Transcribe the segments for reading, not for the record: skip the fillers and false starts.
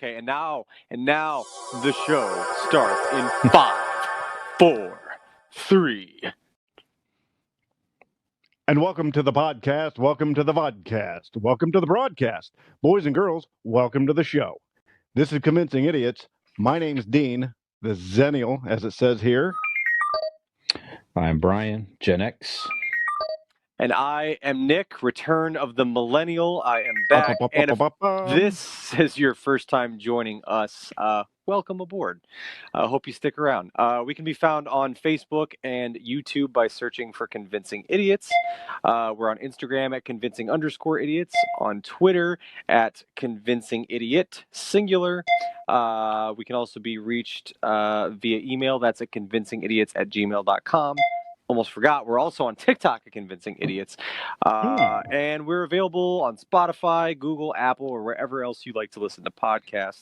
Okay, and now the show starts in 5, 4, 3. And welcome to the podcast. Welcome to the vodcast. Welcome to the broadcast. Boys and girls, welcome to the show. This is Convincing Idiots. My name's Dean, the Zennial, as it says here. I'm Brian, Gen X. And I am Nick, Return of the Millennial. I am back. And if this is your first time joining us, welcome aboard. I hope you stick around. We can be found on Facebook and YouTube by searching for Convincing Idiots. We're on Instagram at Convincing_Idiots, on Twitter at Convincing Idiot, singular. We can also be reached via email. That's at convincingidiots@gmail.com. Almost forgot, we're also on TikTok at Convincing Idiots. And we're available on Spotify, Google, Apple, or wherever else you like to listen to podcasts.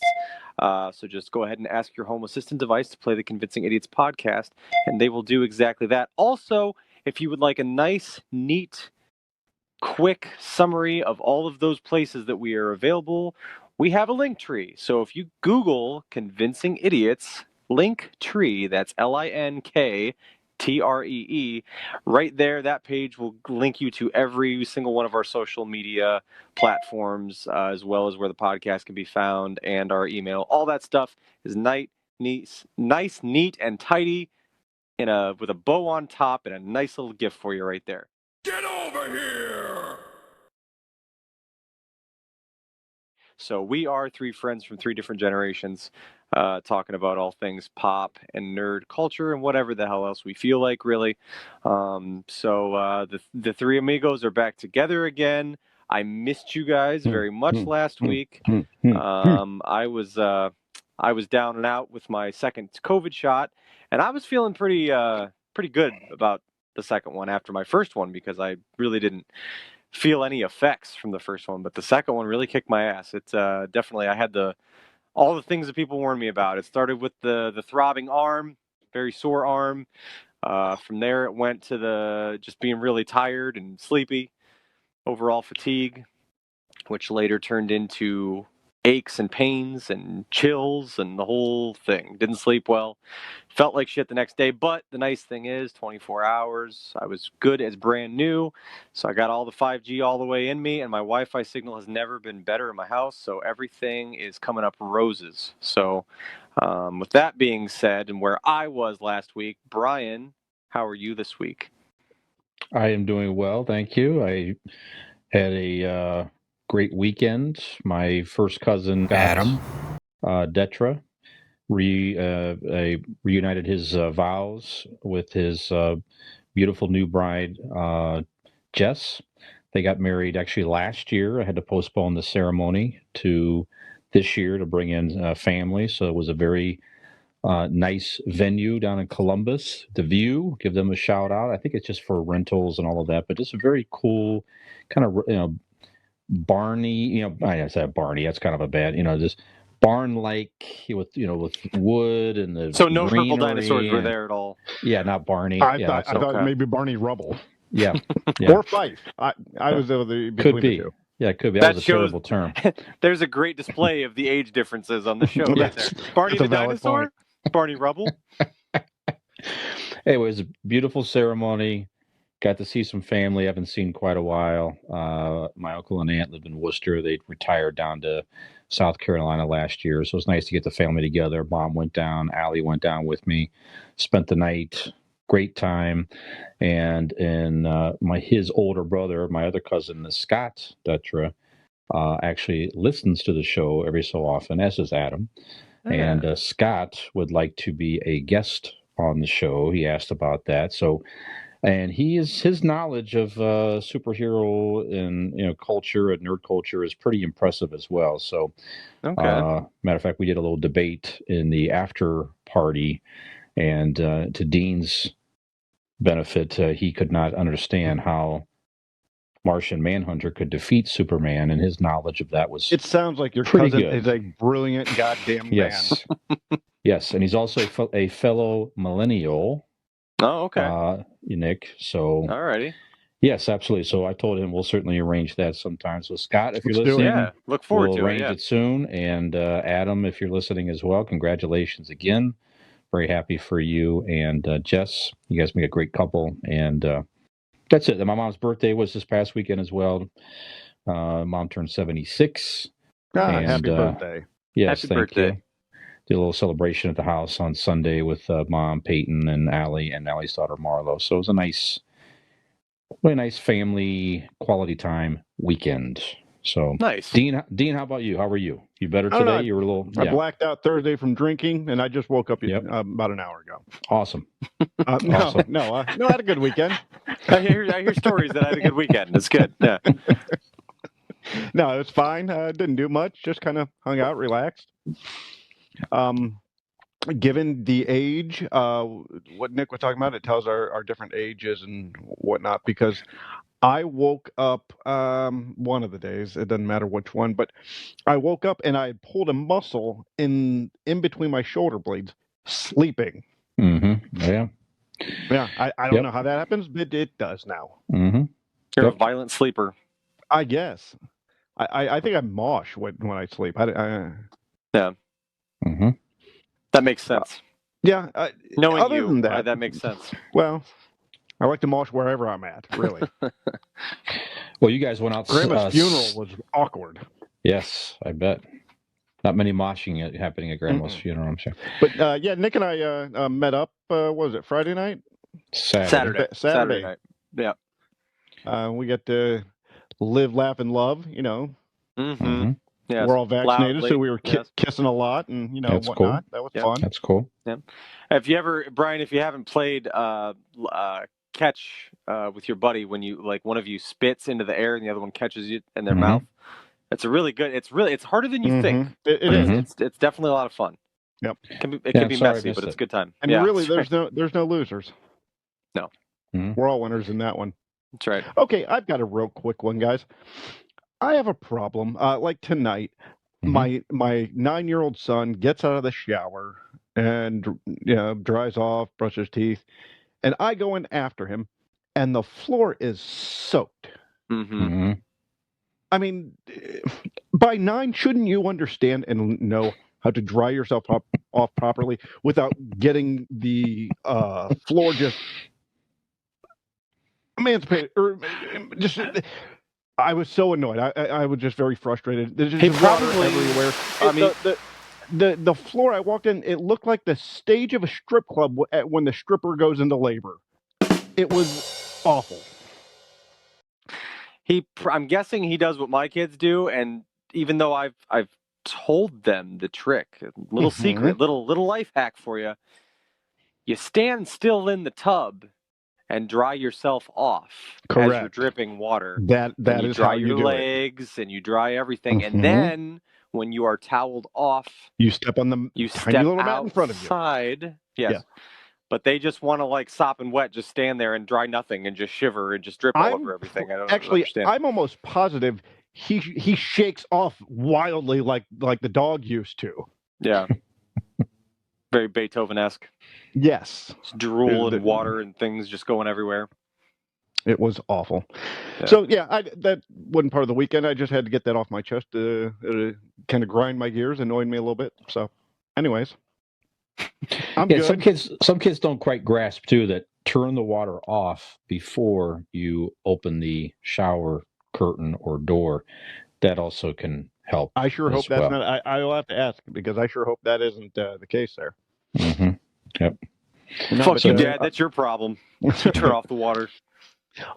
So just go ahead and ask your home assistant device to play the Convincing Idiots podcast, and they will do exactly that. Also, if you would like a nice, neat, quick summary of all of those places that we are available, we have a link tree. So if you Google Convincing Idiots, Linktree, that's LINKTREE, right there, that page will link you to every single one of our social media platforms, as well as where the podcast can be found and our email. All that stuff is nice, neat, and tidy with a bow on top and a nice little gift for you right there. Get over here! So we are three friends from three different generations, talking about all things pop and nerd culture and whatever the hell else we feel like, really. So the three amigos are back together again. I missed you guys very much last week. I was down and out with my second COVID shot, and I was feeling pretty good about the second one after my first one, because I really didn't feel any effects from the first one, but the second one really kicked my ass. It's definitely, I had all the things that people warned me about. It started with the throbbing arm, very sore arm. From there, it went to just being really tired and sleepy, overall fatigue, which later turned into aches and pains and chills and the whole thing. Didn't sleep well. Felt like shit the next day, but the nice thing is 24 hours. I was good as brand new. So I got all the 5G all the way in me, and my Wi-Fi signal has never been better in my house. So everything is coming up roses. So with that being said, and where I was last week, Brian, how are you this week? I am doing well, thank you. I had a great weekend. My first cousin, Adam, Detra, reunited his vows with his beautiful new bride, Jess. They got married actually last year. I had to postpone the ceremony to this year to bring in family. So it was a very nice venue down in Columbus. The View, give them a shout out. I think it's just for rentals and all of that, but just a very cool kind of, barny, I said barny, that's kind of a bad, just barn-like with wood and the So no greenery. purple dinosaurs were there at all? Yeah, not Barney. I thought maybe Barney Rubble. Yeah. Or Fife. I was between could be. the two. Yeah, it could be. That was a terrible term. There's a great display of the age differences on the show right there. Barney the dinosaur? Barney Rubble? Anyway, it was a beautiful ceremony. Got to see some family I haven't seen quite a while. My uncle and aunt live in Worcester. They retired down to South Carolina last year, so it's nice to get the family together. Mom went down. Allie went down with me. Spent the night. Great time. And his older brother, my other cousin, the Scott Dutra, actually listens to the show every so often, as does Adam. And Scott would like to be a guest on the show. He asked about that. And his knowledge of superhero and culture and nerd culture is pretty impressive as well. So, matter of fact, we did a little debate in the after party, and to Dean's benefit, he could not understand how Martian Manhunter could defeat Superman, and his knowledge of that was. It sounds like your cousin good. Is a brilliant goddamn yes. man. Yes, and he's also a fellow millennial. Oh, okay. Nick. So, alrighty. Yes, absolutely. So I told him we'll certainly arrange that sometime. So Scott, if you're Let's do it. listening, Yeah, look forward we'll to it. arrange Yeah. it soon. And Adam, if you're listening as well, congratulations again. Very happy for you and Jess. You guys make a great couple. And that's it. And my mom's birthday was this past weekend as well. Mom turned 76. And Happy birthday. yes, Happy thank birthday. you. Did a little celebration at the house on Sunday with Mom, Peyton, and Allie, and Allie's daughter Marlo. So it was a really nice family quality time weekend. So Nice. Dean, how about you? How were you? You better I don't know. today? You were a little. I Yeah. blacked out Thursday from drinking, and I just woke up Yep. about an hour ago. Awesome. No, Awesome. no, I had a good weekend. I hear stories that I had a good weekend. It's good. Yeah. No, it was fine. Didn't do much. Just kind of hung out, relaxed. Given the age, what Nick was talking about, it tells our different ages and whatnot. Because I woke up one of the days. It doesn't matter which one, but I woke up and I had pulled a muscle in between my shoulder blades, sleeping. Mm-hmm. Yeah. Yeah, I don't know how that happens, but it does now. Mm-hmm. You're Yep. a violent sleeper. I guess. I think I mosh when I sleep. Yeah. Mm-hmm. That makes sense. Yeah. Knowing Other you, than that, that makes sense. well, I like to mosh wherever I'm at. Really. Well, you guys went out. Grandma's funeral was awkward. Yes, I bet. Not many moshing happening at Grandma's funeral, I'm sure. But yeah, Nick and I met up. What was it, Friday night? Saturday. Saturday night. Yeah. We get to live, laugh, and love. Mm-hmm. Mm-hmm. Yes. We're all vaccinated, Loudly. so we were Yes. kissing a lot and That's whatnot. cool. That was Yep. fun. That's cool. Yeah. If you ever, Brian, if you haven't played catch with your buddy, when you like one of you spits into the air and the other one catches you in their Mhm. mouth, it's a really good. It's harder than you think. It But is. It's definitely a lot of fun. Yep. It can Yeah, be I'm sorry I messy, missed but it's it. a good time. And Yeah, really, that's there's no losers. No. Mhm. We're all winners in that one. That's right. Okay, I've got a real quick one, guys. I have a problem. Like tonight, Mhm. my 9-year-old son gets out of the shower and dries off, brushes teeth, and I go in after him, and the floor is soaked. Mm-hmm. Mhm. I mean, by 9, shouldn't you understand and know how to dry yourself off properly without getting the floor just emancipated or just? I was so annoyed. I was just very frustrated. There's He just water probably- everywhere. I mean- The floor I walked in, it looked like the stage of a strip club when the stripper goes into labor. It was awful. I'm guessing he does what my kids do, and even though I've told them the trick, little secret, little life hack for you. You stand still in the tub and dry yourself off as you're Correct. dripping water. That And you is dry how you your do it. legs and you dry everything, and then when you are toweled off, You step on the you tiny step little mat in front of you. outside. Yes. Yeah. But they just want to like sopping wet, just stand there and dry nothing and just shiver and just drip all over everything. I don't understand. I'm almost positive he shakes off wildly like the dog used to. Yeah. Very Beethoven-esque. Yes. It's drool and water and things just going everywhere. It was awful. Yeah. So yeah, that wasn't part of the weekend. I just had to get that off my chest. Kind of grind my gears, annoyed me a little bit. So, anyways, I'm good. Some kids don't quite grasp too that turn the water off before you open the shower curtain or door. That also can help. I sure hope that's well. not. I will have to ask because I sure hope that isn't the case there. Mm-hmm. Yep. Fuck you, Dad. That's your problem. You turn off the water.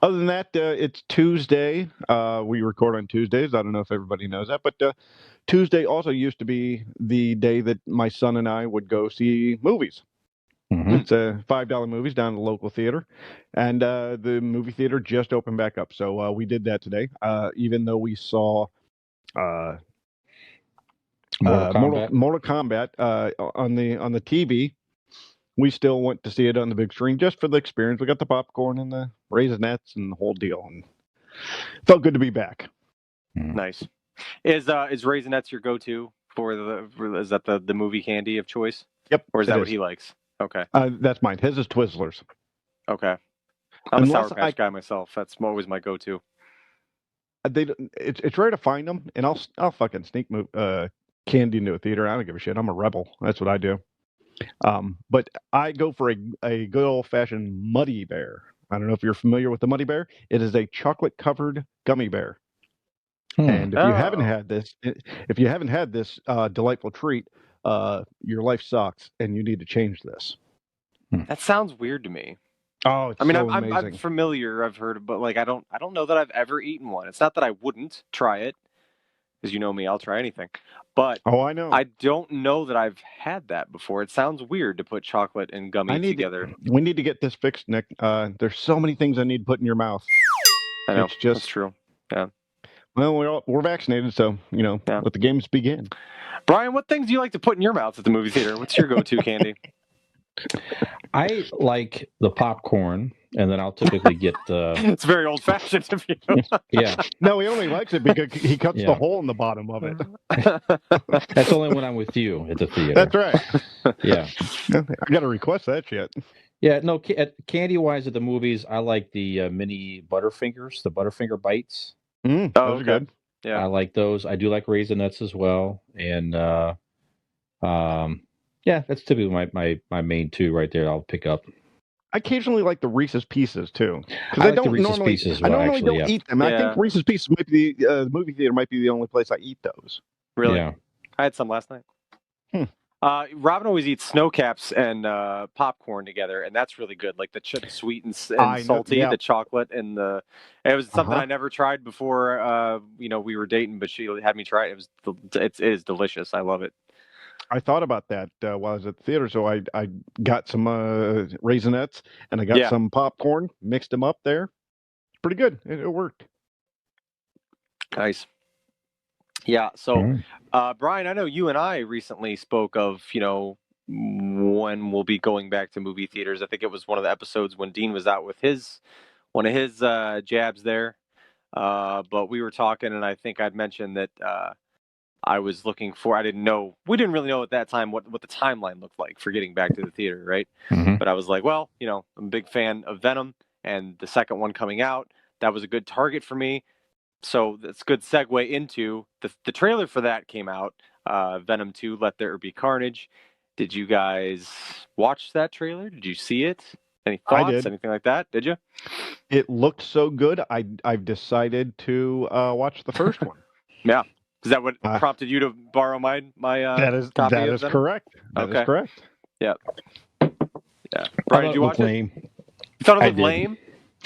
Other than that, it's Tuesday. We record on Tuesdays. I don't know if everybody knows that, but Tuesday also used to be the day that my son and I would go see movies. Mm-hmm. It's $5 movies down at the local theater, and the movie theater just opened back up. So we did that today, even though we saw Mortal Kombat on the TV. We still went to see it on the big screen just for the experience. We got the popcorn and the Raisinets and the whole deal, and felt good to be back. Nice. Is Raisinets your go-to is that the movie candy of choice? Yep. Or is that what he likes? Okay. That's mine. His is Twizzlers. Okay. I'm a Sour unless Patch guy myself. That's always my go-to. it's rare to find them, and I'll fucking sneak move candy into a theater. I don't give a shit. I'm a rebel. That's what I do. But I go for a good old fashioned Muddy Bear. I don't know if you're familiar with the Muddy Bear. It is a chocolate covered gummy bear. And if you haven't Oh, had this, delightful treat, your life sucks, and you need to change this. that sounds weird to me. Oh, it's I mean, so I'm amazing. familiar. I've heard, but like I don't know that I've ever eaten one. It's not that I wouldn't try it, because you know me, I'll try anything. But Oh, I know. I don't know that I've had that before. It sounds weird to put chocolate and I gummy need to. together. We need to get this fixed, Nick. There's so many things I need to put in your mouth. I know It's that's just, true. Yeah, well, we're vaccinated, so yeah. let the games begin. Brian, what things do you like to put in your mouth at the movie theater? What's your go-to candy? I like the popcorn, and then I'll typically get the It's very old-fashioned of you. yeah. No, he only likes it because he cuts the Yeah. hole in the bottom of it. That's only when I'm with you at the theater. That's right. Yeah. I got to request that shit. Yeah, no, candy wise at the movies, I like the mini Butterfingers, the Butterfinger bites. Oh, Those are okay. good. Yeah. I like those. I do like Raisinets as well. And yeah, that's typically my main two right there. I'll pick up. I occasionally like the Reese's Pieces too, because I like the Reese's Pieces as well, normally actually, don't yeah. eat them. I think Yeah. Reese's Pieces might be the movie theater might be the only place I eat those. Really? Yeah. I had some last night. Hmm. Robin always eats snow caps and popcorn together, and that's really good. Like the sweet and I know, salty, yeah. the chocolate and the. It was something Uh-huh. I never tried before. We were dating, but she had me try it. It is delicious. I love it. I thought about that while I was at the theater, so I got some Raisinets and I got Yeah. some popcorn, mixed them up there. It's pretty good. It worked. Nice. Yeah. So, Mm. Brian, I know you and I recently spoke of, when we'll be going back to movie theaters. I think it was one of the episodes when Dean was out with one of his jabs there. But we were talking, and I think I'd mentioned that I was looking for. We didn't really know at that time what the timeline looked like for getting back to the theater, right? Mm-hmm. But I was like, well, I'm a big fan of Venom, and the second one coming out, that was a good target for me. So that's a good segue into the trailer for that came out. Venom 2, Let There Be Carnage. Did you guys watch that trailer? Did you see it? Any I thoughts? did. Anything like that? Did you? It looked so good. I've decided to watch the first one. Yeah. Is that what prompted you to borrow my copy that of is Venom? correct. That is correct. Yeah. Yeah. Brian, did you watch it? Lame. You thought it I looked did. lame?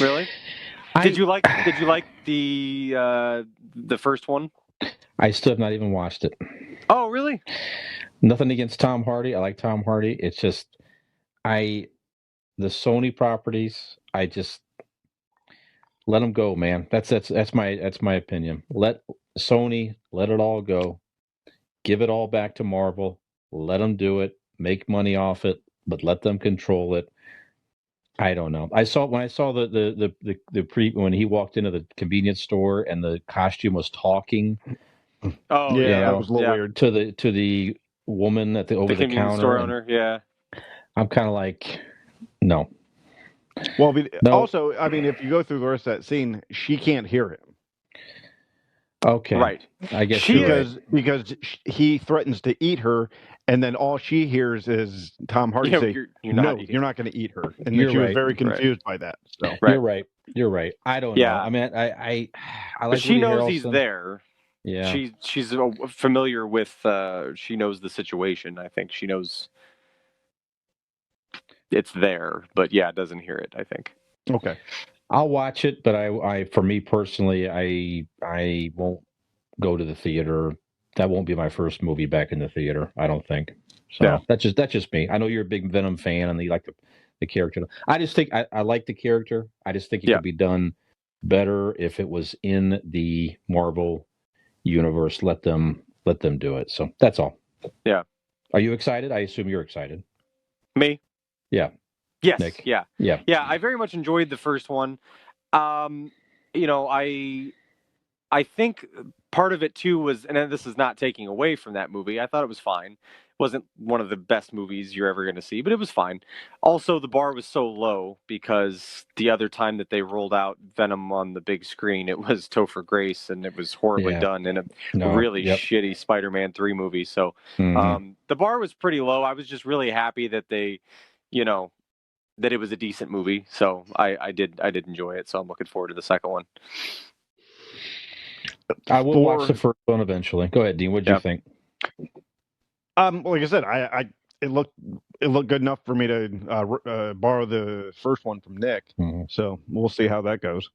Really? Did you like the first one? I still have not even watched it. Oh, really? Nothing against Tom Hardy. I like Tom Hardy. It's just the Sony properties, I just let them go, man. That's my opinion. Let Sony let it all go. Give it all back to Marvel. Let them do it. Make money off it, but let them control it. I don't know. I saw the pre when he walked into the convenience store and the costume was talking. Oh, Yeah, yeah. that was a little weird. To the woman at the over the convenience counter. store owner. Yeah. I'm kind of like, no. Well, No. also, I mean, if you go through the rest of that scene, she can't hear him. Okay. Right. I guess because he threatens to eat her, and then all she hears is Tom Hardy say, you're "No, not you're not going to eat her," and You're then she was right. very confused by that. So Right. You're right. I don't know. I mean, I like. But she Woody knows Harrelson. he's there. Yeah. She's familiar with. She knows the situation. I think she knows it's there, but yeah, doesn't hear it. I think. Okay. I'll watch it, but I for me personally, I won't go to the theater. That won't be my first movie back in the theater. I don't think. So Yeah. that's just me. I know you're a big Venom fan and you like the character. I just think I like the character. I just think it could be done better if it was in the Marvel universe. Let them do it. So that's all. Yeah. Are you excited? I assume you're excited. Me? Yeah. Yes. Nick. Yeah. Yeah. Yeah. I very much enjoyed the first one. I think part of it too was, and this is not taking away from that movie. I thought it was fine. wasn't one of the best movies you're ever going to see, but it was fine. Also, the bar was so low because the other time that they rolled out Venom on the big screen, it was Topher Grace, and it was horribly Yeah. done in a No. really Yep. shitty Spider-Man 3 movie. So Mhm. the bar was pretty low. I was just really happy that they, that it was a decent movie. So I did enjoy it. So I'm looking forward to the second one. I will watch the For first one eventually. Go ahead, Dean. What did you think? like I said, it looked good enough for me to borrow the first one from Nick. Mhm. So we'll see how that goes.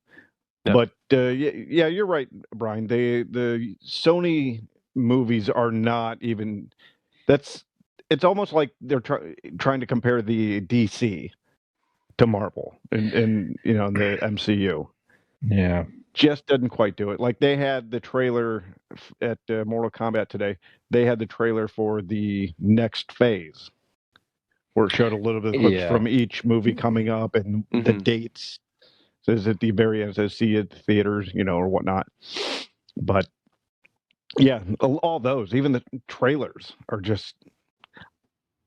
Yeah. But yeah, you're right, Brian. The Sony movies are not even. It's almost like they're trying to compare the DC to Marvel and the MCU. Yeah. Just doesn't quite do it. Like they had the trailer at Mortal Kombat today. They had the trailer for the next phase, where it showed a little bit of clips Yeah. from each movie coming up and the dates. Says at the very end, says see it at the theaters, or whatnot. But yeah, all those, even the trailers are just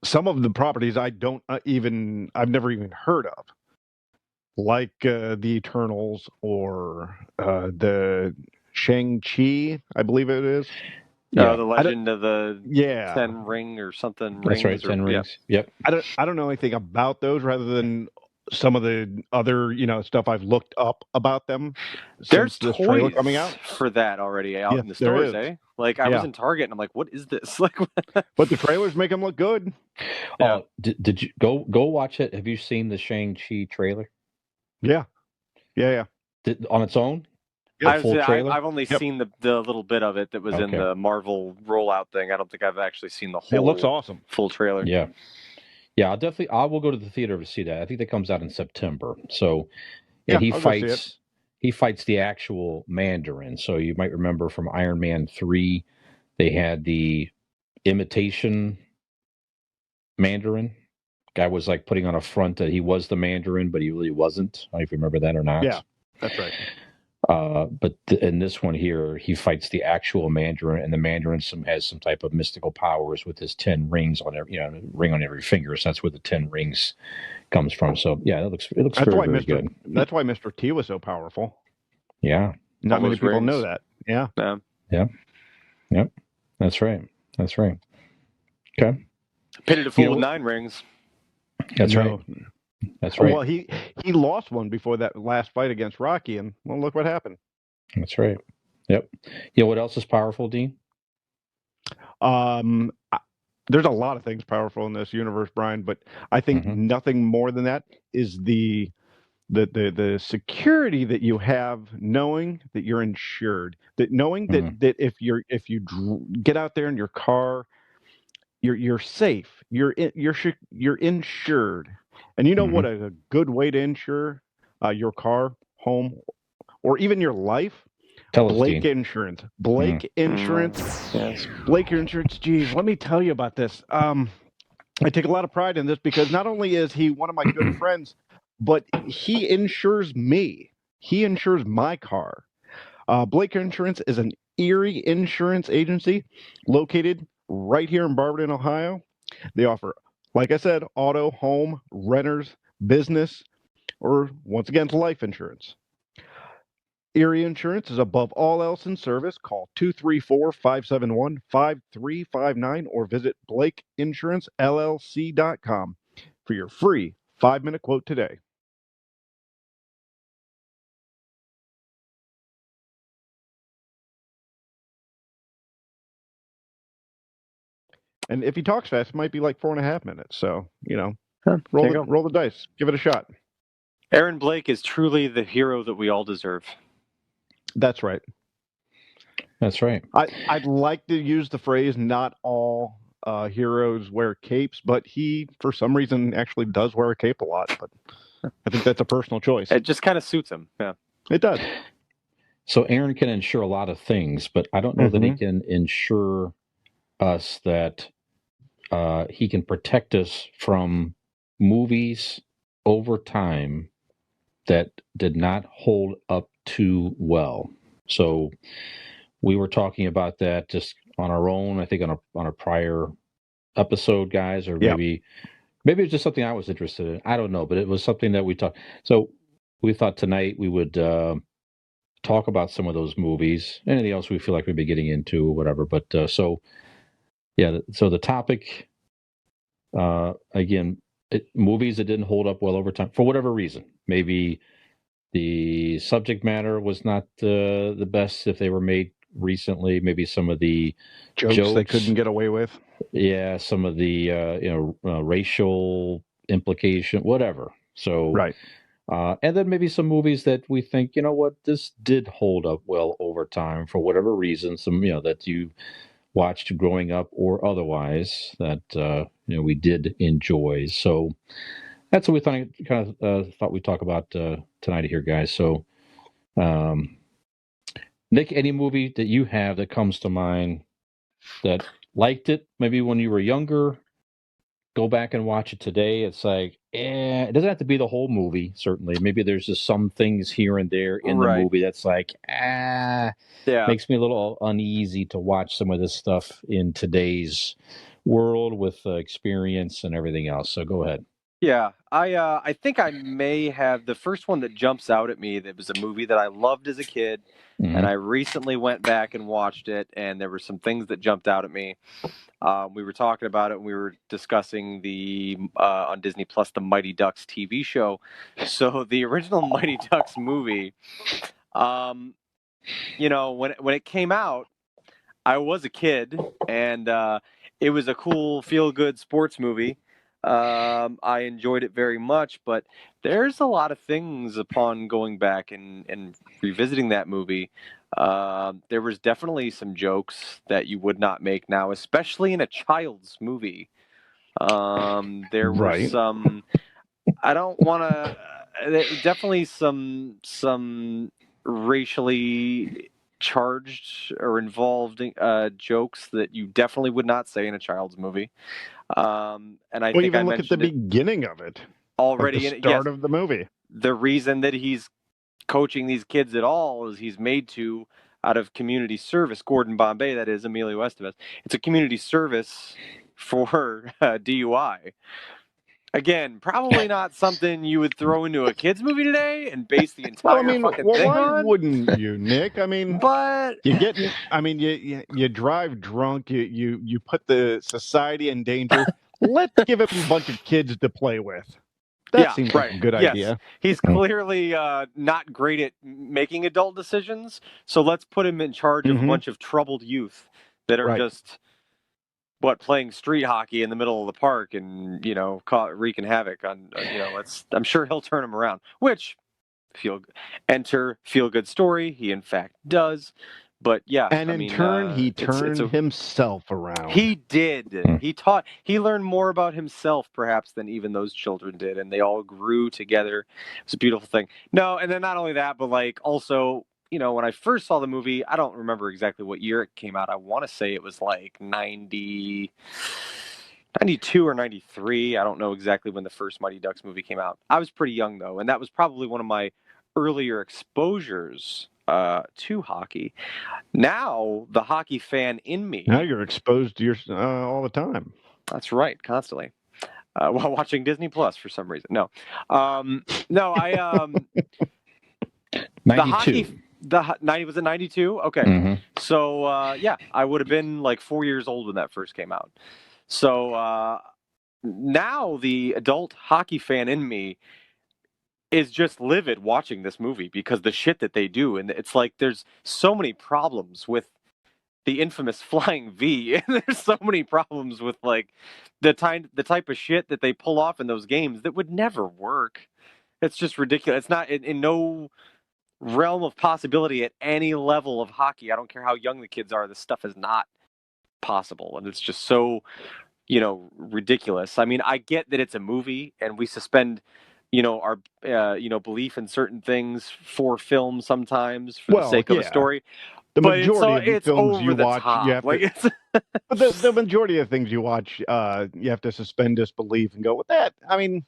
some of the properties I've never even heard of, like the Eternals or the Shang-Chi, I believe it is. Yeah. The Legend of the Yeah, 10 Ring or something. That's right. Rings 10 or, rings. Yep. I don't know anything about those rather than some of the other stuff I've looked up about them There's since this trailer toys coming out. for that already out Yes, in the there stores, is. eh? Like I was Yeah, in Target and I'm like, what is this? Like, but the trailers make them look good. Yeah. Oh, did you go watch it? Have you seen the Shang-Chi trailer? Yeah, yeah. On its own? Yep. The full trailer? I've only Yep. seen the little bit of it that was in Okay. the Marvel rollout thing. I don't think I've actually seen the It looks whole awesome. full trailer. Yeah. Yeah, I will go to the theater to see that. I think that comes out in September. So, and Yeah, I'll go see it. he fights the actual Mandarin. So you might remember from Iron Man 3, they had the imitation Mandarin. Guy was like putting on a front that he was the Mandarin, but he really wasn't. I don't know if you remember that or not. Yeah, that's right. But in this one here, he fights the actual Mandarin, and the Mandarin has some type of mystical powers with his 10 rings on every, ring on every finger. So that's where the 10 rings comes from. So yeah, it looks That's very, why very good. That's why Mr. T was so powerful. Yeah. Not All many those people know rings. that. Yeah. Yeah. Yep. That's right. Okay. Pitted a fool with 9 rings. That's right. That's right. Well, he lost one before that last fight against Rocky, and well, look what happened. That's right. Yep. What else is powerful, Dean? There's a lot of things powerful in this universe, Brian, but I think nothing more than that is the security that you have knowing that you're insured, that knowing that if you get out there in your car, you're safe, you're insured, and you know what a good way to insure your car, home, or even your life. Tell us, Blake Dean. Insurance. Blake Insurance. Yes. Blake Insurance. Geez, let me tell you about this. I take a lot of pride in this because not only is he one of my good friends, but he insures me. He insures my car. Blake Insurance is an Erie insurance agency located right here in Barberton, Ohio. They offer, like I said, auto, home, renters, business, or once again, life insurance. Erie Insurance is above all else in service. Call 234-571-5359 or visit BlakeInsuranceLLC.com for your free 5-minute quote today. And if he talks fast, it might be like 4.5 minutes. So, roll the dice. Give it a shot. Aaron Blake is truly the hero that we all deserve. That's right. That's right. I'd like to use the phrase not all heroes wear capes, but he, for some reason, actually does wear a cape a lot. But I think that's a personal choice. It just kind of suits him. Yeah. It does. So Aaron can insure a lot of things, but I don't know that he can insure us that he can protect us from movies over time that did not hold up too well. So we were talking about that just on our own, I think on a prior episode, guys, or Yep. maybe it's just something I was interested in. I don't know, but it was something that we talked. So we thought tonight we would talk about some of those movies. Anything else we feel like we'd be getting into, or whatever. But so the topic again, movies that didn't hold up well over time for whatever reason. Maybe the subject matter was not the best if they were made recently. Maybe some of the Jokes they couldn't get away with. Yeah, some of the racial implication, whatever. So, Right. And then maybe some movies that we think, you know what, this did hold up well over time for whatever reason. Some that you watched growing up or otherwise that we did enjoy. So that's what we thought we'd talk about tonight here, guys. So, Nick, any movie that you have that comes to mind that liked it maybe when you were younger, go back and watch it today, it's like, it doesn't have to be the whole movie, certainly. Maybe there's just some things here and there in the movie that's like, makes me a little uneasy to watch some of this stuff in today's world with experience and everything else. So go ahead. Yeah, I think I may have the first one that jumps out at me that was a movie that I loved as a kid, and I recently went back and watched it, and there were some things that jumped out at me. We were talking about it, and we were discussing the on Disney Plus, the Mighty Ducks TV show. So the original Mighty Ducks movie, when it came out, I was a kid, and it was a cool, feel-good sports movie. I enjoyed it very much, but there's a lot of things upon going back and revisiting that movie. There was definitely some jokes that you would not make now, especially in a child's movie. There were some. I don't want to. Definitely some racially charged or involved jokes that you definitely would not say in a child's movie. And I think even I look at the mentioned beginning of it. already. Like the start of the movie. The reason that he's coaching these kids at all is he's made to out of community service. Gordon Bombay, that is Emilio Estevez. It's a community service for DUI. Again, probably not something you would throw into a kids movie today and base the entire fucking thing why on. wouldn't you, Nick? I mean, but you drive drunk, you put the society in danger. Let's give him a bunch of kids to play with. That seems like a good idea. He's clearly not great at making adult decisions, so let's put him in charge of a bunch of troubled youth that are just playing street hockey in the middle of the park and wreaking havoc on I'm sure he'll turn him around, which feel good story, he in fact does. But yeah, and in turn he turned himself around. He did. He learned more about himself perhaps than even those children did, and they all grew together. It was a beautiful thing. No, and then not only that, but like also, when I first saw the movie, I don't remember exactly what year it came out. I want to say it was like 92 or 93. I don't know exactly when the first Mighty Ducks movie came out. I was pretty young though, and that was probably one of my earlier exposures to hockey. Now, the hockey fan in me. Now you're exposed to all the time. That's right, constantly. While watching Disney Plus for some reason. No. I 92. Was it 92? Okay. So I would have been like 4 years old when that first came out. So now the adult hockey fan in me is just livid watching this movie because the shit that they do, and it's like there's so many problems with the infamous flying V, and there's so many problems with like the type of shit that they pull off in those games that would never work. It's just ridiculous. It's not in no realm of possibility at any level of hockey. I don't care how young the kids are. This stuff is not possible, and it's just so ridiculous. I mean, I get that it's a movie, and we suspend our belief in certain things for film sometimes for the sake of a story. The majority of the films you watch, top. you have to. But the majority of things you watch, you have to suspend disbelief and go with that. I mean,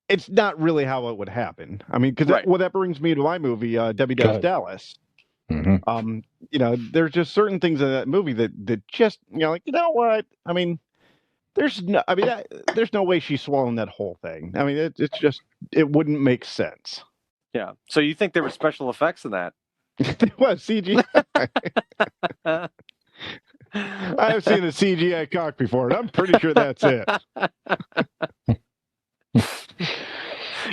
it's not really how it would happen. I mean, because that brings me to my movie, Debbie Does Dallas. There's just certain things in that movie that just like, you know what? I mean, there's no. I mean, there's no way she's swallowing that whole thing. I mean, it's just it wouldn't make sense. Yeah. So you think there were special effects in that? It was CGI. I've seen a CGI cock before, and I'm pretty sure that's it.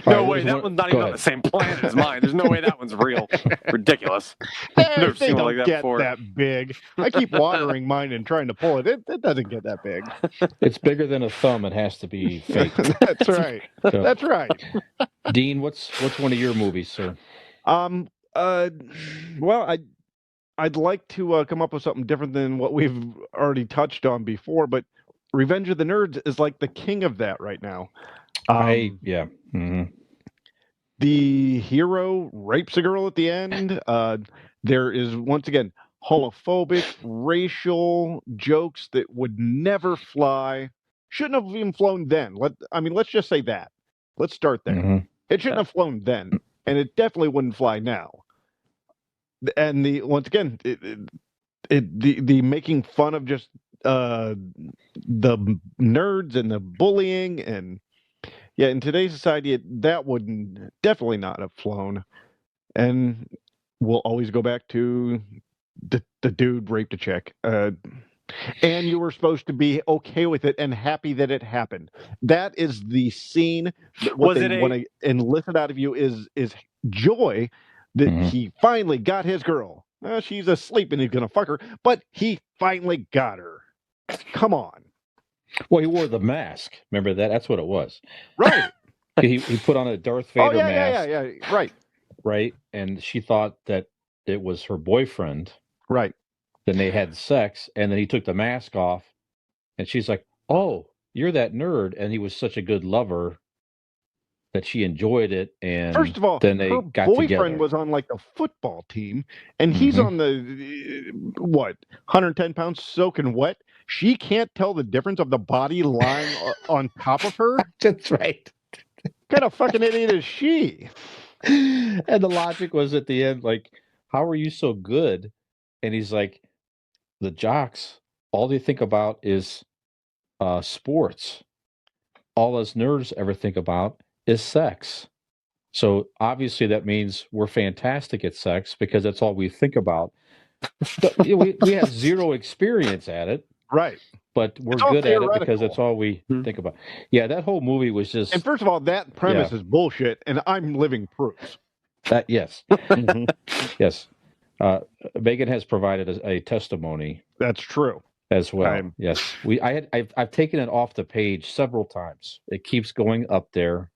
No way, that one's not even on the same planet as mine. There's no way that one's real. Ridiculous. Never They seen one don't like that get before. that big. I keep watering mine and trying to pull it. It doesn't get that big. It's bigger than a thumb. It has to be fake. That's right. So, That's right. Dean, what's one of your movies, sir? Well, I'd like to come up with something different than what we've already touched on before, but Revenge of the Nerds is like the king of that right now. Yeah. Mm-hmm. The hero rapes a girl at the end. There is, once again, homophobic, racial jokes that would never fly. Shouldn't have even flown then. Let's just say that. Let's start there. Mm-hmm. It shouldn't have flown then, and it definitely wouldn't fly now. And once again, the making fun of just the nerds and the bullying, and yeah, in today's society, that would definitely not have flown. And we'll always go back to the dude raped a chick. And you were supposed to be okay with it and happy that it happened. That is the scene. What they want to elicit out of you is joy that he finally got his girl. She's asleep and he's going to fuck her, but he finally got her. Come on. Well, he wore the mask. Remember that? That's what it was. Right. He put on a Darth Vader mask. Yeah. Right. Right. And she thought that it was her boyfriend. Right. Then they had sex, and then he took the mask off, and she's like, "Oh, you're that nerd," and he was such a good lover that she enjoyed it. And first of all, then they her got boyfriend together. was on like the football team, and he's on the 110 pounds soaking wet. She can't tell the difference of the body lying on top of her. That's right. What kind of fucking idiot is she? And the logic was at the end, like, "How are you so good?" And he's like, "The jocks, all they think about is sports. All us nerds ever think about is sex. So obviously that means we're fantastic at sex because that's all we think about. But, we have zero experience at it, right? But we're good at it because that's all we think about." Yeah, that whole movie was just. And first of all, that premise is bullshit, and I'm living proof. Yes, yes. Megan has provided a testimony. That's true as well. Yes, I've taken it off the page several times. It keeps going up there.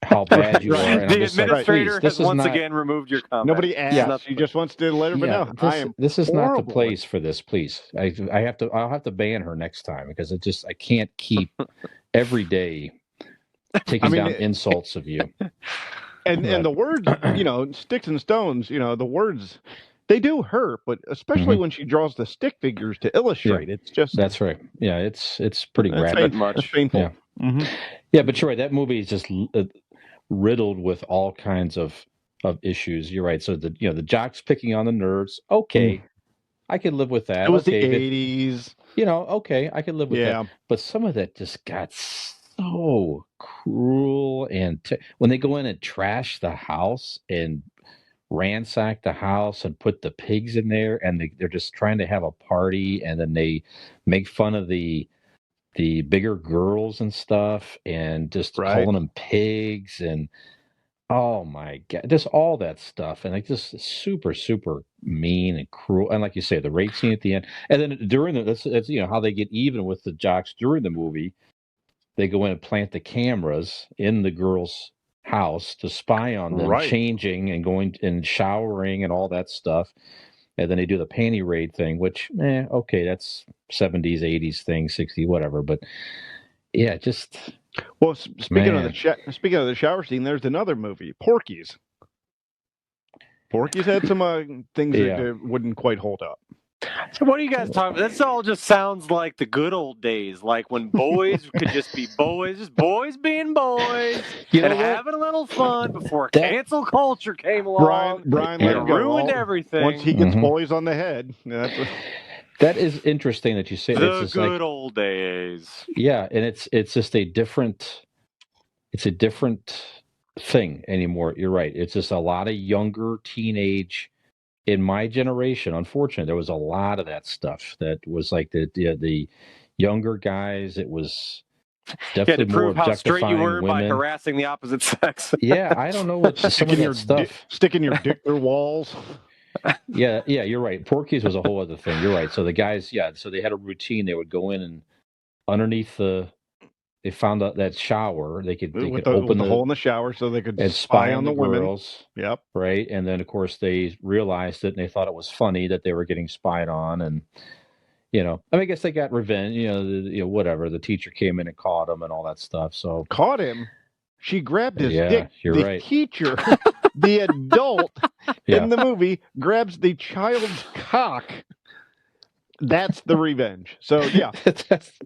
How bad you are. And the administrator has once again removed your comment. Nobody asked. She just wants to let everybody know. This is not the place for this. Please, I'll have to ban her next time because I can't keep every day taking down insults of you. And the words, sticks and stones, the words, they do hurt, but especially when she draws the stick figures to illustrate, it's just. That's right. Yeah, it's pretty graphic. It's painful. Yeah. Yeah, but you're right. That movie is just riddled with all kinds of issues. You're right. So the jocks picking on the nerds. Okay, I can live with that. It was the 80s. Okay, I can live with that. But some of that just got so cruel, and when they go in and trash the house and ransack the house and put the pigs in there, and they're just trying to have a party, and then they make fun of the bigger girls and stuff, and just calling them pigs, and oh my god, just all that stuff, and like just super super mean and cruel. And like you say, the rape scene at the end, and then during that's how they get even with the jocks during the movie. They go in and plant the cameras in the girls' house to spy on them changing and going and showering and all that stuff. And then they do the panty raid thing, which, okay, that's 70s, 80s thing, 60s, whatever. But yeah, just. Well, speaking of the shower scene, there's another movie, Porky's. Porky's had some things that wouldn't quite hold up. So what are you guys talking about? This all just sounds like the good old days, like when boys could just be boys, just boys being boys, and having a little fun before cancel culture came along. Brian ruined everything. Once he gets boys on the head, That is interesting that you say The it's just good like, old days. yeah, and it's just a different thing anymore. You're right. It's just a lot of younger teenage in my generation. Unfortunately, there was a lot of that stuff that was like the younger guys. It was You had to definitely more prove how straight you objectifying were by women. harassing the opposite sex. Yeah, I don't know what some of that stuff. Sticking your dick through walls. Yeah, you're right. Porky's was a whole other thing. You're right. So the guys, yeah, so they had a routine. They would go in and underneath they found out that shower. They could With open the hole in the shower so they could and spy spy on on the the women. girls. Yep. Right, and then of course they realized it and they thought it was funny that they were getting spied on, and I guess they got revenge. Whatever. The teacher came in and caught them and all that stuff. So Caught him. She grabbed his yeah, dick. you're The right. teacher, the adult Yeah. in the movie, grabs the child's cock. That's the revenge. So yeah,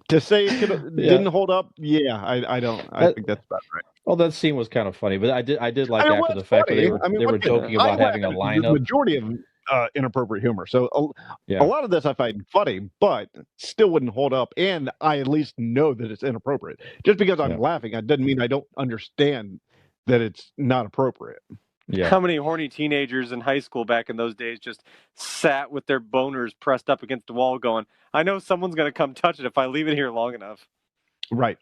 to say it didn't hold up, yeah, I don't. I think that's about right. Well, that scene was kind of funny, but I did like after the fact that they were joking about having a The lineup. majority of inappropriate humor. So Yeah. a lot of this I find funny, but still wouldn't hold up. And I at least know that it's inappropriate. Just because I'm laughing, that doesn't mean I don't understand that it's not appropriate. Yeah. How many horny teenagers in high school back in those days just sat with their boners pressed up against the wall going, I know someone's going to come touch it if I leave it here long enough. Right.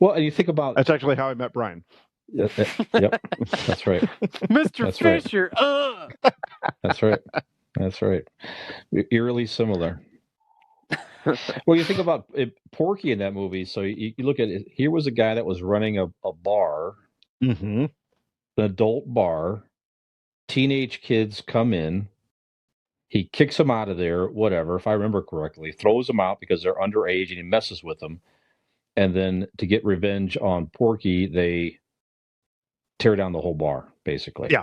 Well, and you think about... That's actually how I met Brian. Yep, that's right. Mr. That's Fisher, right. That's right. Eerily similar. Well, you think about Porky in that movie. So you look at it. Here was a guy that was running a bar, mm-hmm. an adult bar. Teenage kids come in. He kicks them out of there, whatever, if I remember correctly, throws them out because they're underage and he messes with them. And then to get revenge on Porky, they tear down the whole bar, basically. Yeah.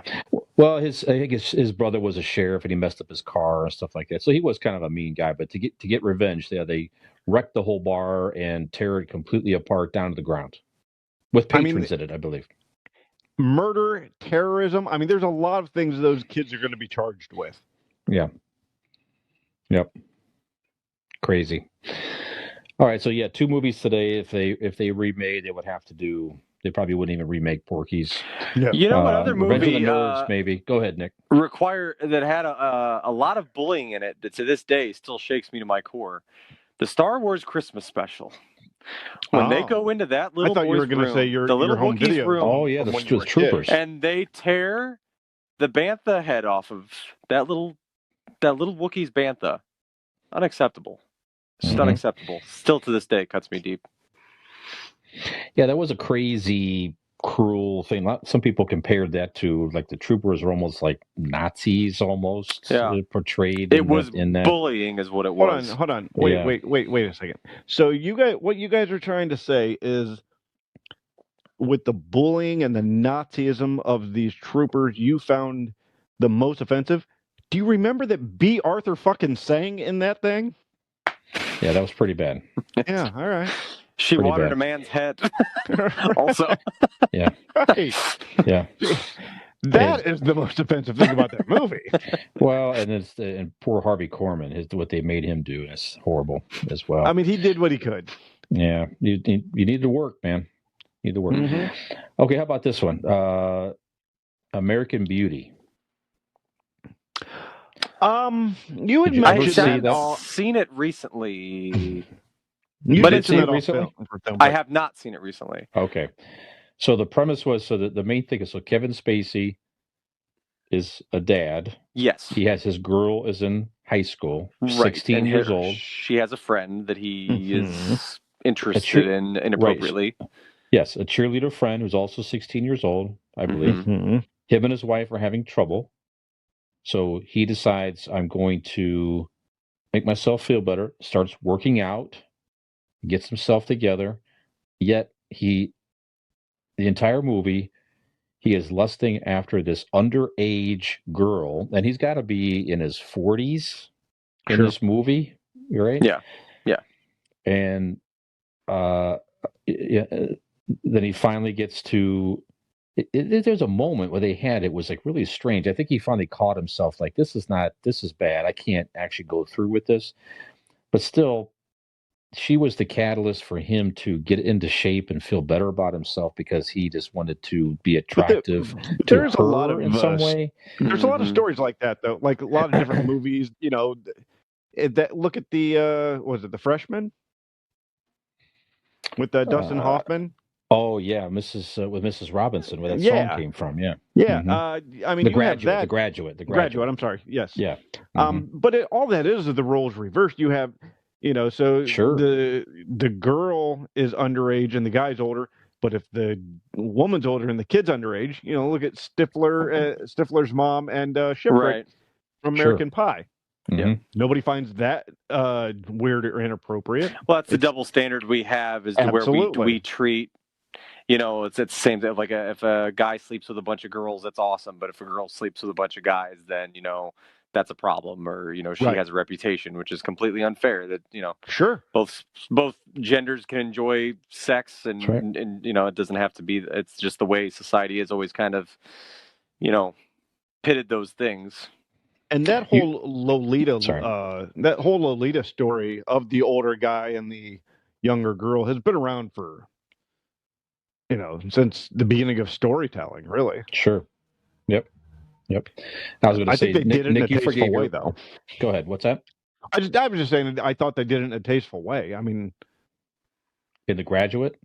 Well, I think his brother was a sheriff and he messed up his car and stuff like that. So he was kind of a mean guy. But to get revenge, they wreck the whole bar and tear it completely apart down to the ground with patrons in it, I believe. Murder, terrorism. I mean, there's a lot of things those kids are going to be charged with. Yeah. Yep. Crazy. All right. So yeah, 2 movies today. If they remade, they would have to do. They probably wouldn't even remake Porky's. Yeah. You know what other movie? Revenge of the Nerds, maybe. Go ahead, Nick. That had a lot of bullying in it that to this day still shakes me to my core. The Star Wars Christmas special. When they go into that little boy's room, I thought you were going to say your home video room. Oh yeah, the troopers. And they tear the bantha head off of that little Wookiee's bantha. Unacceptable. Just unacceptable. Still to this day, it cuts me deep. Yeah, that was a crazy, cruel thing. Some people compared that to like the troopers were almost like Nazis, almost portrayed. It was in that. bullying, is what it was. Hold on. Wait a second. So what you guys are trying to say is, with the bullying and the Nazism of these troopers, you found the most offensive. Do you remember that B. Arthur fucking sang in that thing? Yeah, that was pretty bad. Yeah, all right. She watered a man's head. Also. Yeah. Right. Yeah. That is the most offensive thing about that movie. Well, and poor Harvey Korman, what they made him do is horrible as well. I mean, he did what he could. Yeah, you need to work, man. You need to work. Mm-hmm. Okay, how about this one? American Beauty. You had mentioned I've seen it recently. But it's seen it recently? I have not seen it recently. Okay. So the premise was, the main thing is, Kevin Spacey is a dad. Yes. He has his girl is in high school, 16 years old. She has a friend that he is interested in inappropriately. Right. Yes, a cheerleader friend who's also 16 years old, I believe. Mm-hmm. Him and his wife are having trouble. So he decides, I'm going to make myself feel better, starts working out, gets himself together, yet the entire movie, he is lusting after this underage girl, and he's got to be in his 40s in this movie, right? Yeah. And then he finally gets to there's a moment where it was like really strange. I think he finally caught himself like, this is bad. I can't actually go through with this. But still, she was the catalyst for him to get into shape and feel better about himself because he just wanted to be attractive to there's a lot her of in some way. there's a lot of stories like that, though. Like a lot of different movies, that look at the was it The Freshman with Dustin Hoffman? Oh yeah, with Mrs. Robinson, where that song Yeah, came from. Yeah, yeah. Mhm. I mean, The you have Graduate, that the Graduate, the Graduate. Graduate. I'm sorry. Yes. Yeah. Mhm. But all that is the roles reversed. You have, so Sure. the girl is underage and the guy's older. But if the woman's older and the kid's underage, look at Stifler's mom and Shipwreck Right. from Sure. American Pie. Mhm. Nobody finds that weird or inappropriate. Well, that's the double standard we have, is to where Absolutely. we treat, it's the same thing. Like if a guy sleeps with a bunch of girls, that's awesome. But if a girl sleeps with a bunch of guys, then that's a problem, or she Right. has a reputation, which is completely unfair. That Sure. both genders can enjoy sex, and That's right. and it doesn't have to be. It's just the way society has always kind of pitted those things. And that whole Lolita story of the older guy and the younger girl has been around for since the beginning of storytelling, really. Sure. Yep. I was going to say, think they did it in a Nick, you tasteful forgave way, her. though. Go ahead. What's that? I was just saying that I thought they did it in a tasteful way. I mean, In The Graduate?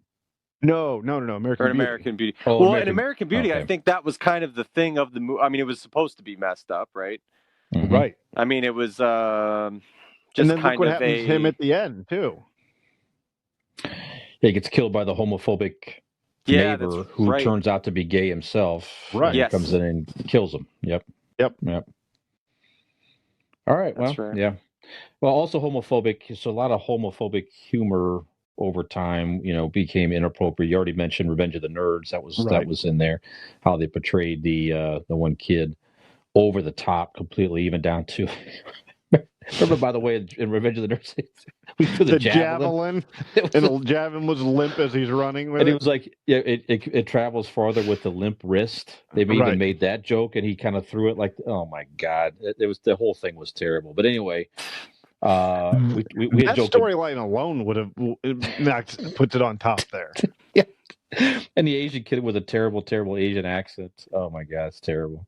no, American Beauty. American Beauty. Oh, well, in American Beauty, okay. I think that was kind of the thing of the movie. I mean, it was supposed to be messed up, right? Mhm. Right. I mean, it was just and then kind look what of happens to him at the end too. Yeah, he gets killed by the homophobic neighbor who turns out to be gay himself. Right. And Yes. comes in and kills him. Yep. All right. That's well, right. Yeah. Well, also homophobic. So a lot of homophobic humor over time, became inappropriate. You already mentioned Revenge of the Nerds. That was in there. How they portrayed the one kid over the top completely, even down to. Remember, by the way, in Revenge of the Nerds, we threw the javelin. And the javelin was limp as he's running with and it. It was like, yeah, it travels farther with the limp wrist. They even made that joke, and he kind of threw it like, oh my god, the whole thing was terrible. But anyway, we that storyline alone would have puts it on top there. Yeah, and the Asian kid with a terrible Asian accent. Oh my god, it's terrible.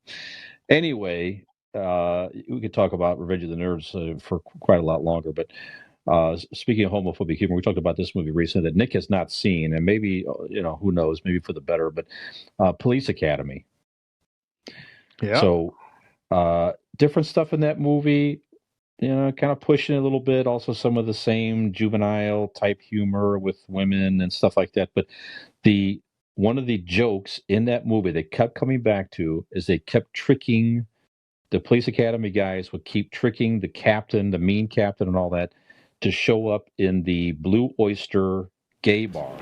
Anyway, we could talk about Revenge of the Nerds for quite a lot longer, but. Speaking of homophobic humor, we talked about this movie recently that Nick has not seen, and maybe who knows, maybe for the better. But Police Academy. Yeah. So different stuff in that movie, kind of pushing it a little bit. Also, some of the same juvenile type humor with women and stuff like that. But one of the jokes in that movie they kept coming back to is they kept tricking the Police Academy guys would keep tricking the captain, the mean captain, and all that, to show up in the Blue Oyster gay bar.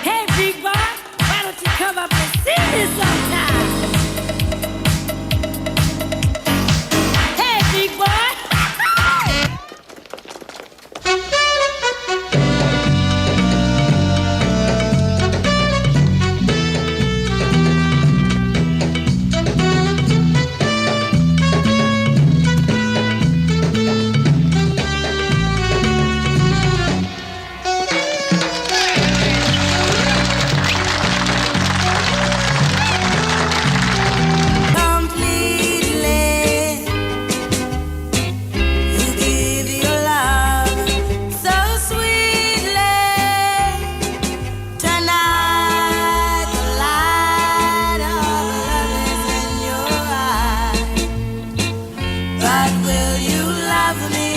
Hey, big boy, why don't you come up and see me sometime? Hey, big boy. Completely, you give your love so sweetly. Tonight, the light of love is in your eyes. But will you love me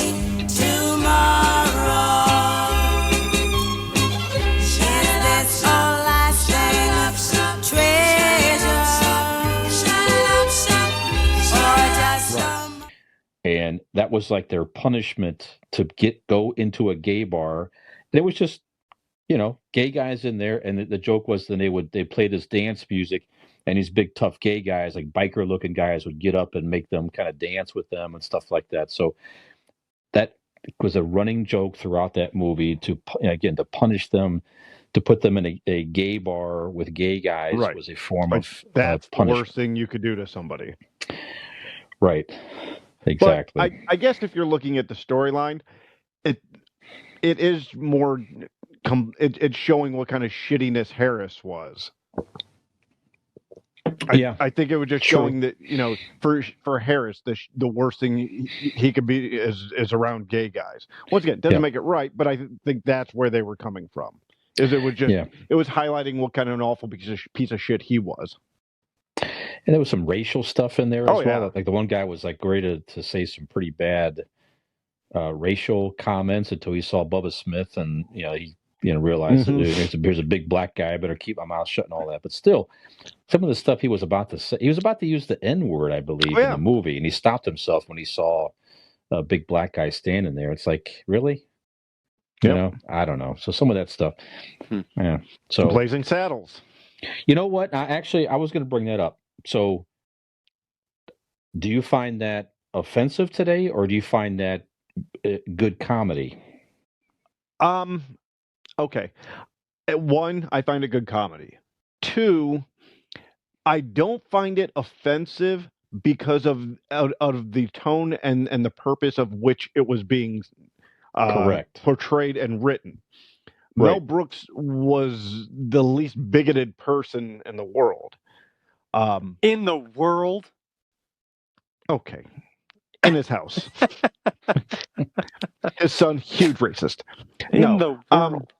tomorrow? Is this your lasting treasure? Or just some And that was like their punishment to go into a gay bar. And it was just gay guys in there, and the joke was then they played this dance music, and these big tough gay guys, like biker looking guys, would get up and make them kind of dance with them and stuff like that. So that was a running joke throughout that movie to punish them, to put them in a gay bar with gay guys Right. was a form Like, of that's the punishment. worst thing you could do to somebody. Right. Exactly. But I guess if you're looking at the storyline, it is more it's showing what kind of shittiness Harris was. I think it was just showing that for Harris the worst thing he could be is around gay guys. Once again, it doesn't make it right, but I think that's where they were coming from. It was highlighting what kind of an awful piece of shit he was. And there was some racial stuff in there as well. Yeah. Like the one guy was like ready to say some pretty bad racial comments until he saw Bubba Smith, and he realized that there's a big black guy. I better keep my mouth shut and all that. But still, some of the stuff he was about to say, he was about to use the N-word, I believe, in the movie, and he stopped himself when he saw a big black guy standing there. It's like, really? I don't know. So some of that stuff. Yeah. So Blazing Saddles. You know what? I was going to bring that up. So do you find that offensive today, or do you find that good comedy? Okay. One, I find it good comedy. Two, I don't find it offensive because of the tone and the purpose of which it was being portrayed and written. Right. Mel Brooks was the least bigoted person in the world. In the world? Okay. In his house. His son, huge racist. In the world.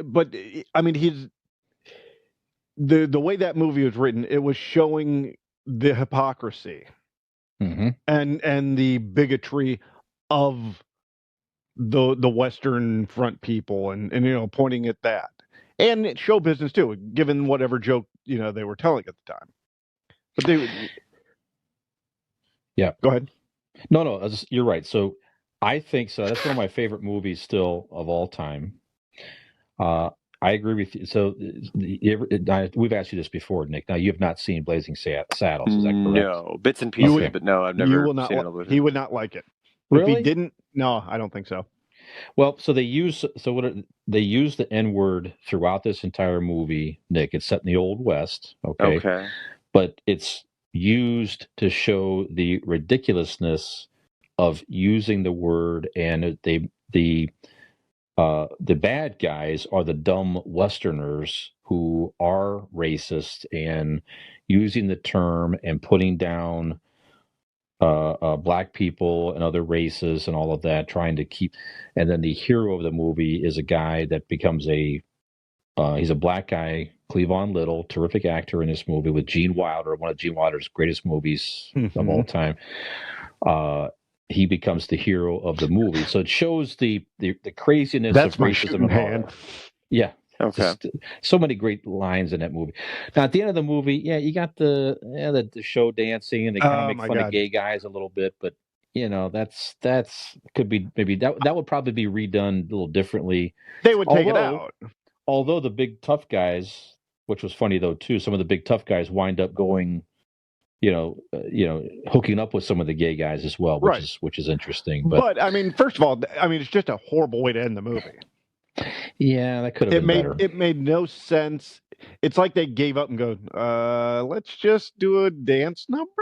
But I mean, he's the way that movie was written, it was showing the hypocrisy and the bigotry of the Western Front people, and pointing at that, and it's show business too, given whatever joke they were telling at the time. But go ahead. No, you're right. So I think so. That's one of my favorite movies still of all time. I agree with you. So we've asked you this before, Nick. Now, you have not seen Blazing Saddles, is that correct? No, bits and pieces, but no, I've never seen it. He would not like it. Really? If he didn't, no, I don't think so. Well, so they use the N-word throughout this entire movie, Nick. It's set in the Old West, okay? But it's used to show the ridiculousness of using the word, and the bad guys are the dumb Westerners who are racist and using the term and putting down black people and other races and all of that, trying to keep. And then the hero of the movie is a guy that becomes he's a black guy, Cleavon Little, terrific actor in this movie with Gene Wilder, one of Gene Wilder's greatest movies of all time. He becomes the hero of the movie. So it shows the craziness of racism and all that. Yeah. Okay. Just, so many great lines in that movie. Now at the end of the movie, you got the show dancing, and they kind of make fun of gay guys a little bit, but that's could be maybe that would probably be redone a little differly. They would take it out. Although the big tough guys, which was funny though too, some of the big tough guys wind up going, hooking up with some of the gay guys as well, which is interesting. But I mean, first of all, it's just a horrible way to end the movie. Yeah, that could have been better. It made no sense. It's like they gave up and go, let's just do a dance number.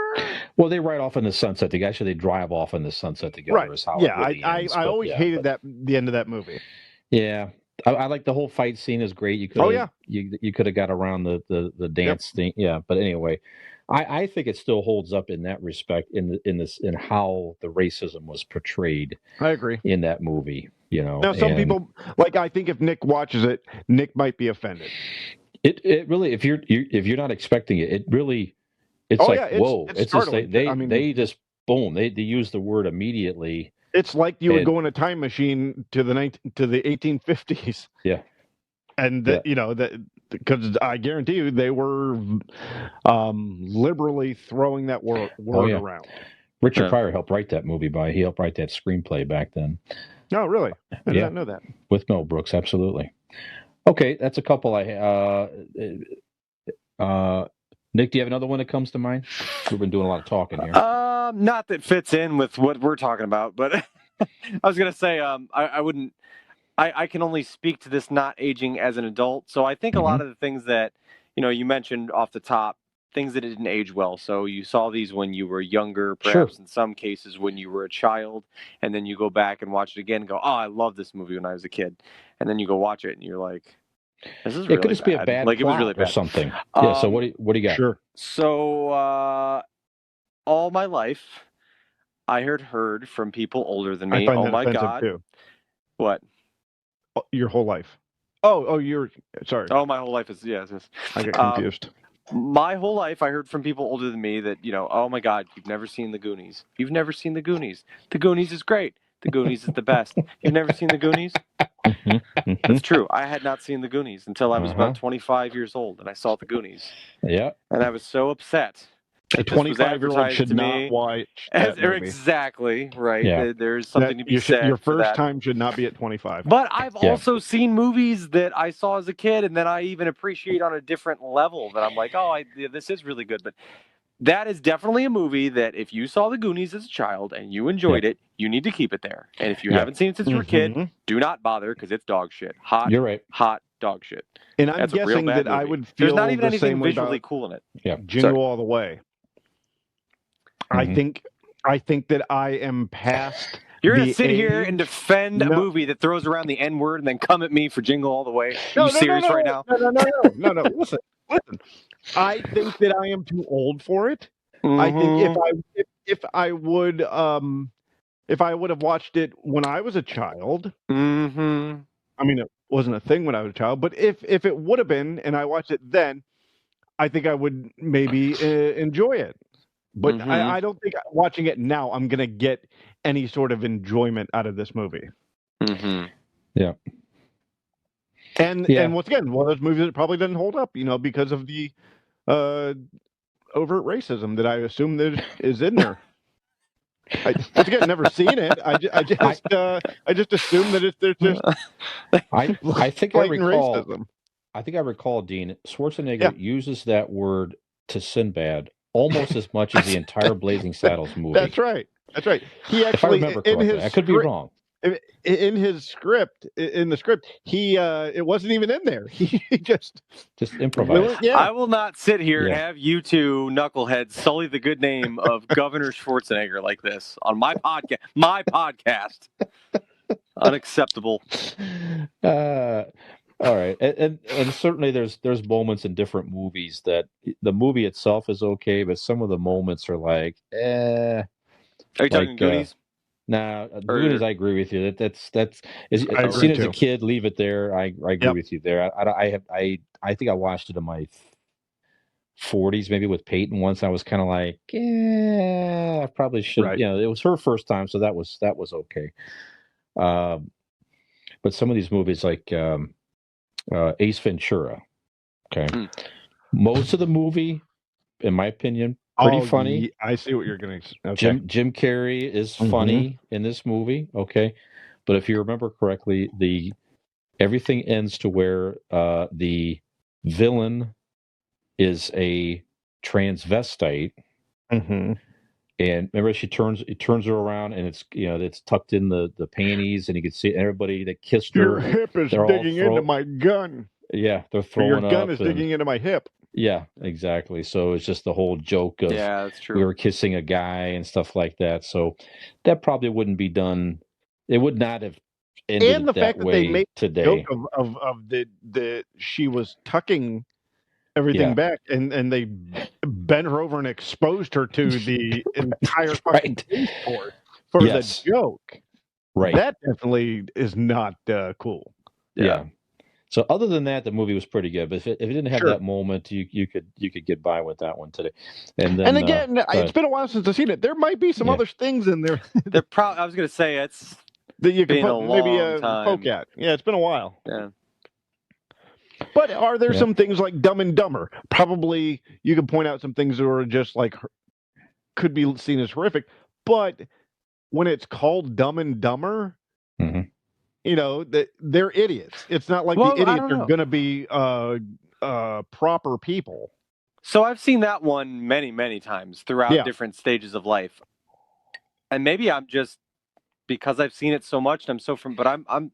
Well, they ride off in the sunset. They drive off in the sunset together. Right. Is how I always hated the end of that movie. Yeah. I like the whole fight scene is great. You could have got around the dance thing. Yeah. But anyway, I think it still holds up in that respect in how the racism was portrayed. I agree. In that movie, Now some people, I think if Nick watches it, Nick might be offended. It really, if you're not expecting it, it's whoa. It's just they just boom. They use the word immediately. It's like you would go in a time machine to the 1850s. Yeah. And because I guarantee you they were liberally throwing that word around. Richard Pryor helped write that movie. He helped write that screenplay back then. Oh, really? I did not know that. With Mel Brooks, absolutely. Okay, that's a couple. Nick, do you have another one that comes to mind? We've been doing a lot of talking here. Not that fits in with what we're talking about, but I was gonna say, I wouldn't. I can only speak to this not aging as an adult. So I think a lot of the things that you mentioned off the top, things that didn't age well. So you saw these when you were younger, perhaps in some cases when you were a child, and then you go back and watch it again and go, oh, I love this movie when I was a kid. And then you go watch it and you're like, this is really could just be a bad like, plot it was really bad. or something. Yeah, so what do you got? Sure. So all my life, I had heard from people older than me. I find oh that my offensive God. too. What? Your whole life. Oh, you're sorry. Oh, my whole life is yes. I get confused. My whole life, I heard from people older than me that oh my God, you've never seen the Goonies. You've never seen the Goonies. The Goonies is great. The Goonies is the best. You've never seen the Goonies? That's true. I had not seen the Goonies until I was about 25 years old, and I saw the Goonies. Yeah. And I was so upset. A 25-year-old should not watch that movie. Exactly, right. Yeah. There's something to be said. Your for first that. time should not be at 25. But I've also seen movies that I saw as a kid, and then I even appreciate on a different level that I'm like, oh, this is really good. But that is definitely a movie that if you saw the Goonies as a child and you enjoyed it, you need to keep it there. And if you haven't seen it since you were a kid, do not bother because it's dog shit. You're right. Hot dog shit. And I'm guessing that I would feel there's not even the anything same way visually about cool in it. Yeah. Jingle All the Way. I think that I am past. You're going to sit here and defend a movie that throws around the N-word and then come at me for Jingle All the Way? Are you serious right now? No. Listen. I think that I am too old for it. I think if I would have watched it when I was a child. I mean, it wasn't a thing when I was a child, but if it would have been and I watched it then, I think I would maybe enjoy it. But I don't think watching it now, I'm going to get any sort of enjoyment out of this movie. Yeah. And once again, one of those movies that probably doesn't hold up, because of the overt racism that I assume that is in there. Once again, never seen it. I just assume that there's just I think I recall. Racism. I think I recall, Dean, Schwarzenegger uses that word to Sinbad almost as much as the entire Blazing Saddles movie. That's right. He actually, if I remember correctly, I could be wrong. In the script, he it wasn't even in there. He just improvised. I will not sit here and have you two knuckleheads sully the good name of Governor Schwarzenegger like this on my podcast. My podcast. Unacceptable. All right, and certainly there's moments in different movies that the movie itself is okay, but some of the moments are like, Are you talking Goonies? Nah, Goonies. I agree with you. That's as soon as a kid, leave it there. I agree with you there. I think I watched it in my 40s, maybe with Peyton once. I was kind of like, I probably should. Right. It was her first time, so that was okay. But some of these movies like. Ace Ventura. Okay. Most of the movie, in my opinion, pretty funny. I see what you're going to say. Okay. Jim Carrey is funny in this movie. Okay. But if you remember correctly, everything ends to where the villain is a transvestite. And remember, it turns her around, and it's tucked in the panties, and you can see everybody that kissed her. Your hip is digging into my gun. Yeah, they're throwing up. Your gun is digging into my hip. Yeah, exactly. So it's just the whole joke of that's true. We were kissing a guy and stuff like that. So that probably wouldn't be done. It would not have ended and the that fact way that they made today. The joke of the she was tucking everything back, and they bent her over and exposed her to the entire fucking force for the joke. Right. That definitely is not cool. Yeah. So other than that, the movie was pretty good. But if it didn't have that moment, you could get by with that one today. And then, again, it's been a while since I've seen it. There might be some other things in there. I was going to say it's that you can maybe time. Poke at. Yeah, it's been a while. Yeah. But are there some things like Dumb and Dumber? Probably you could point out some things that are just like could be seen as horrific, But when it's called Dumb and Dumber, Mm-hmm. they're idiots. It's not like Well, the I idiots don't are know. going to be proper people. So I've seen that one many, many times throughout Yeah. different stages of life. And maybe I'm just because I've seen it so much and I'm so but I'm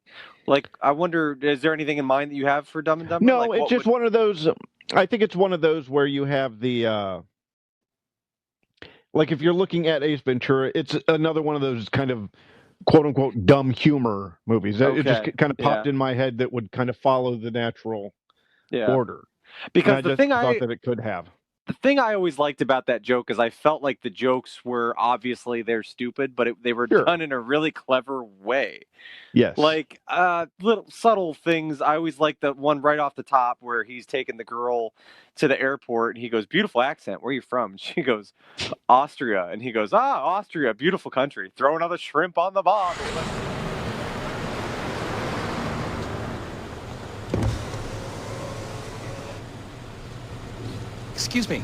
like, I wonder, is there anything in mind that you have for Dumb and Dumber? No, Like it's what just would one of those. I think it's one of those where you have the like if you're looking at Ace Ventura, it's another one of those kind of quote unquote dumb humor movies. It just okay. kind of Yeah. popped in my head that would kind of follow the natural Yeah. order, and Because I just thought that it could have. the thing I always liked about that joke is I felt like the jokes were obviously they're stupid, but they were Sure. done in a really clever way. Yes. Like little subtle things. I always like the one right off the top where he's taking the girl to the airport and he goes, "Beautiful accent. Where are you from?" And she goes, "Austria." And he goes, "Ah, Austria, beautiful country. Throw another shrimp on the bob." Excuse me.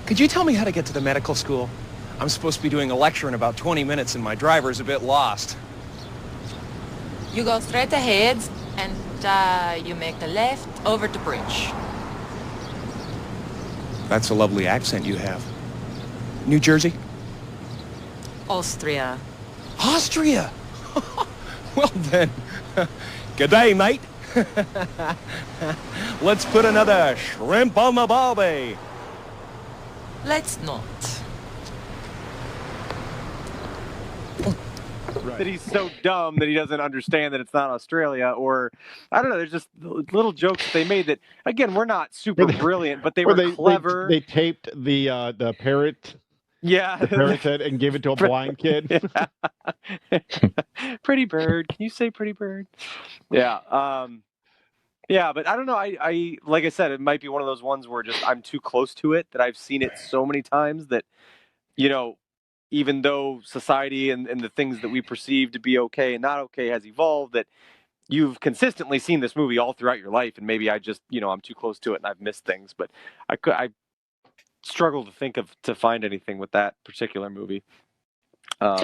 Could you tell me how to get to the medical school? I'm supposed to be doing a lecture in about 20 minutes and my driver's a bit lost. You go straight ahead and you make the left over the bridge. That's a lovely accent you have. New Jersey? Austria. Austria! Well then, good day, mate. Let's put another shrimp on the barbie. Let's not. That he's so dumb that he doesn't understand that it's not Australia, or I don't know. There's just little jokes that they made that, again, we're not super brilliant, but they were clever. They taped the parrot. Yeah, the parrot's head and gave it to a blind kid. Yeah. Pretty bird. Can you say pretty bird? Yeah. Yeah, but I don't know. I like I said, it might be one of those ones where just I'm too close to it that I've seen it so many times that, even though society and the things that we perceive to be okay and not okay has evolved, that you've consistently seen this movie all throughout your life, and maybe I just, I'm too close to it and I've missed things. But I struggle to find anything with that particular movie. All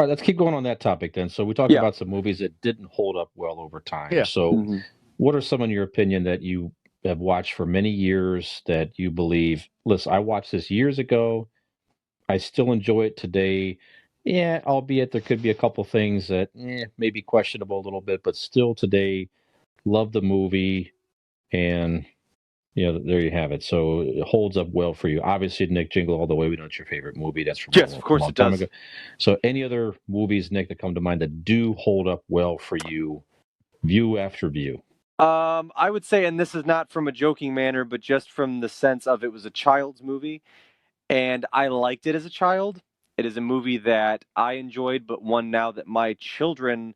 right, let's keep going on that topic then. So we talked about some movies that didn't hold up well over time. Yeah. So what are some, in your opinion, that you have watched for many years that you believe, listen, I watched this years ago, I still enjoy it today. Yeah, albeit there could be a couple things that may be questionable a little bit, but still today, love the movie, and there you have it. So it holds up well for you. Obviously, Nick, Jingle All the Way, we know it's your favorite movie. That's from Yes, of course it does. Ago. So any other movies, Nick, that come to mind that do hold up well for you, view after view? I would say, and this is not from a joking manner, but just from the sense of it was a child's movie, and I liked it as a child. It is a movie that I enjoyed, but one now that my children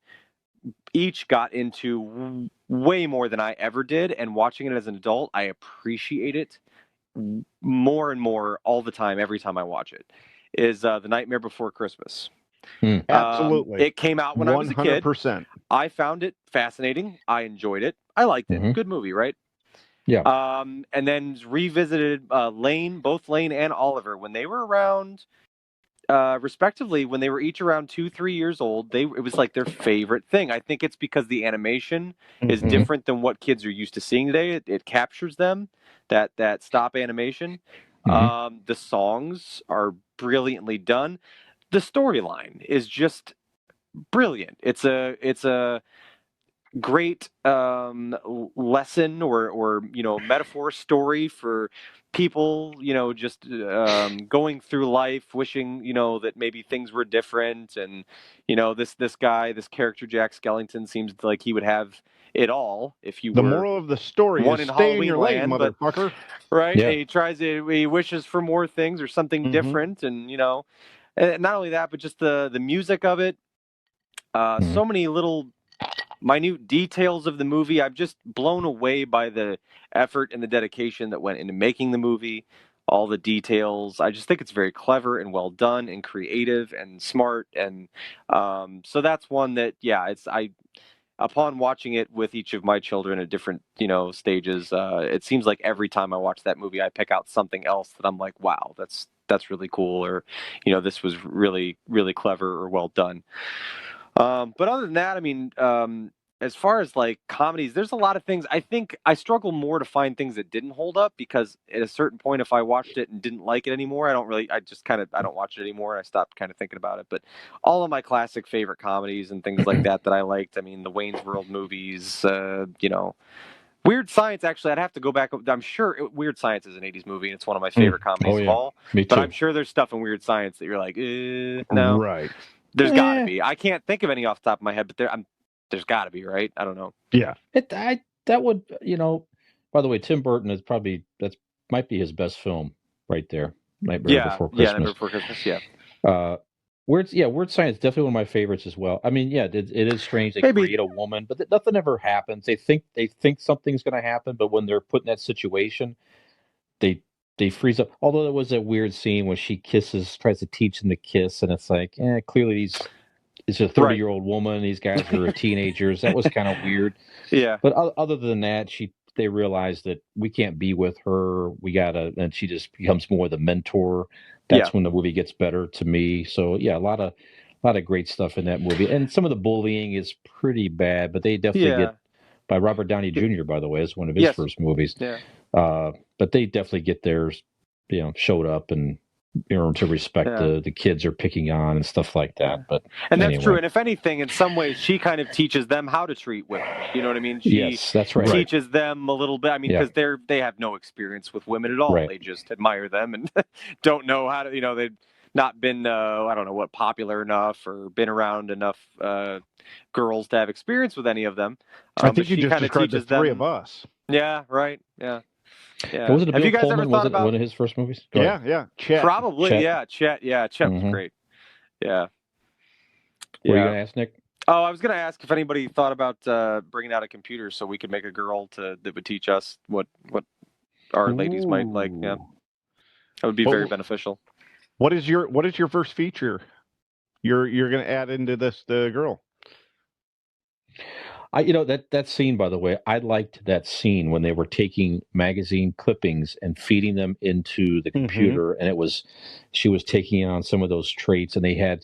each got into way more than I ever did, and watching it as an adult, I appreciate it more and more all the time, every time I watch it, is The Nightmare Before Christmas. Absolutely. It came out when I was a kid. 100%. I found it fascinating. I enjoyed it. I liked it. Good movie, right? Yeah. And then revisited both Lane and Oliver when they were around, respectively, when they were each around 2-3 years old. It was like their favorite thing. I think it's because the animation is different than what kids are used to seeing today. It captures them, that stop animation. The songs are brilliantly done. The storyline is just brilliant. It's a great lesson or metaphor story for people, just going through life wishing that maybe things were different, and this character Jack Skellington seems like he would have it all if you The were moral of the story one is in stay in Halloween your lane, land, but motherfucker. right. Yeah. He wishes for more things or something different, and and not only that, but just the music of it. So many little minute details of the movie. I'm just blown away by the effort and the dedication that went into making the movie. All the details. I just think it's very clever and well done and creative and smart. And so that's one that, upon watching it with each of my children at different, stages, it seems like every time I watch that movie, I pick out something else that I'm like, wow, that's really cool, or, this was really, really clever or well done. But other than that, I mean, as far as like comedies, there's a lot of things. I think I struggle more to find things that didn't hold up, because at a certain point, if I watched it and didn't like it anymore, I don't watch it anymore, and I stopped kind of thinking about it. But all of my classic favorite comedies and things like that I liked, I mean, the Wayne's World movies, Weird Science, actually, I'd have to go back. I'm sure Weird Science is an 80s movie, and it's one of my favorite comedies of all. Me too. But I'm sure there's stuff in Weird Science that you're like, no. Right. There's got to be. I can't think of any off the top of my head, but there's got to be, right? I don't know. Yeah. That would, by the way, Tim Burton might be his best film right there. Nightmare Before Christmas. Yeah, Nightmare Before Christmas, yeah. Weird Science is definitely one of my favorites as well. I mean, yeah, it is strange. They create a woman, but nothing ever happens. They think something's going to happen, but when they're put in that situation, they freeze up. Although there was that weird scene where she tries to teach them to kiss, and it's like, clearly it's a 30-year-old woman. These guys are teenagers. That was kind of weird. Yeah. But other than that, they realize that we can't be with her. And she just becomes more the mentor. That's when the movie gets better to me. So yeah, a lot of great stuff in that movie. And some of the bullying is pretty bad, but they definitely get, by Robert Downey Jr., by the way, it's one of his first movies. Yeah. But they definitely get theirs, showed up and earned to respect the kids are picking on and stuff like that. But that's true. And if anything, in some ways, she kind of teaches them how to treat women. You know what I mean? Yes, that's right. Teaches them a little bit. I mean, because they have no experience with women at all. Right. They just admire them and don't know how to. They've not been, I don't know what, popular enough or been around enough girls to have experience with any of them. I think you just described the three of us. Yeah. Right. Yeah. Yeah. Was it Have you guys Pullman? ever thought about one of his first movies? Yeah. Chet. Probably. Chet. Yeah. Chet. Yeah. Chet was great. Yeah. What were you gonna ask, Nick? Oh, I was going to ask if anybody thought about bringing out a computer so we could make a girl that would teach us what our ladies might like. Yeah, that would be very beneficial. What is your first feature you're going to add into the girl? That scene, by the way, I liked that scene when they were taking magazine clippings and feeding them into the computer, and she was taking on some of those traits, and they had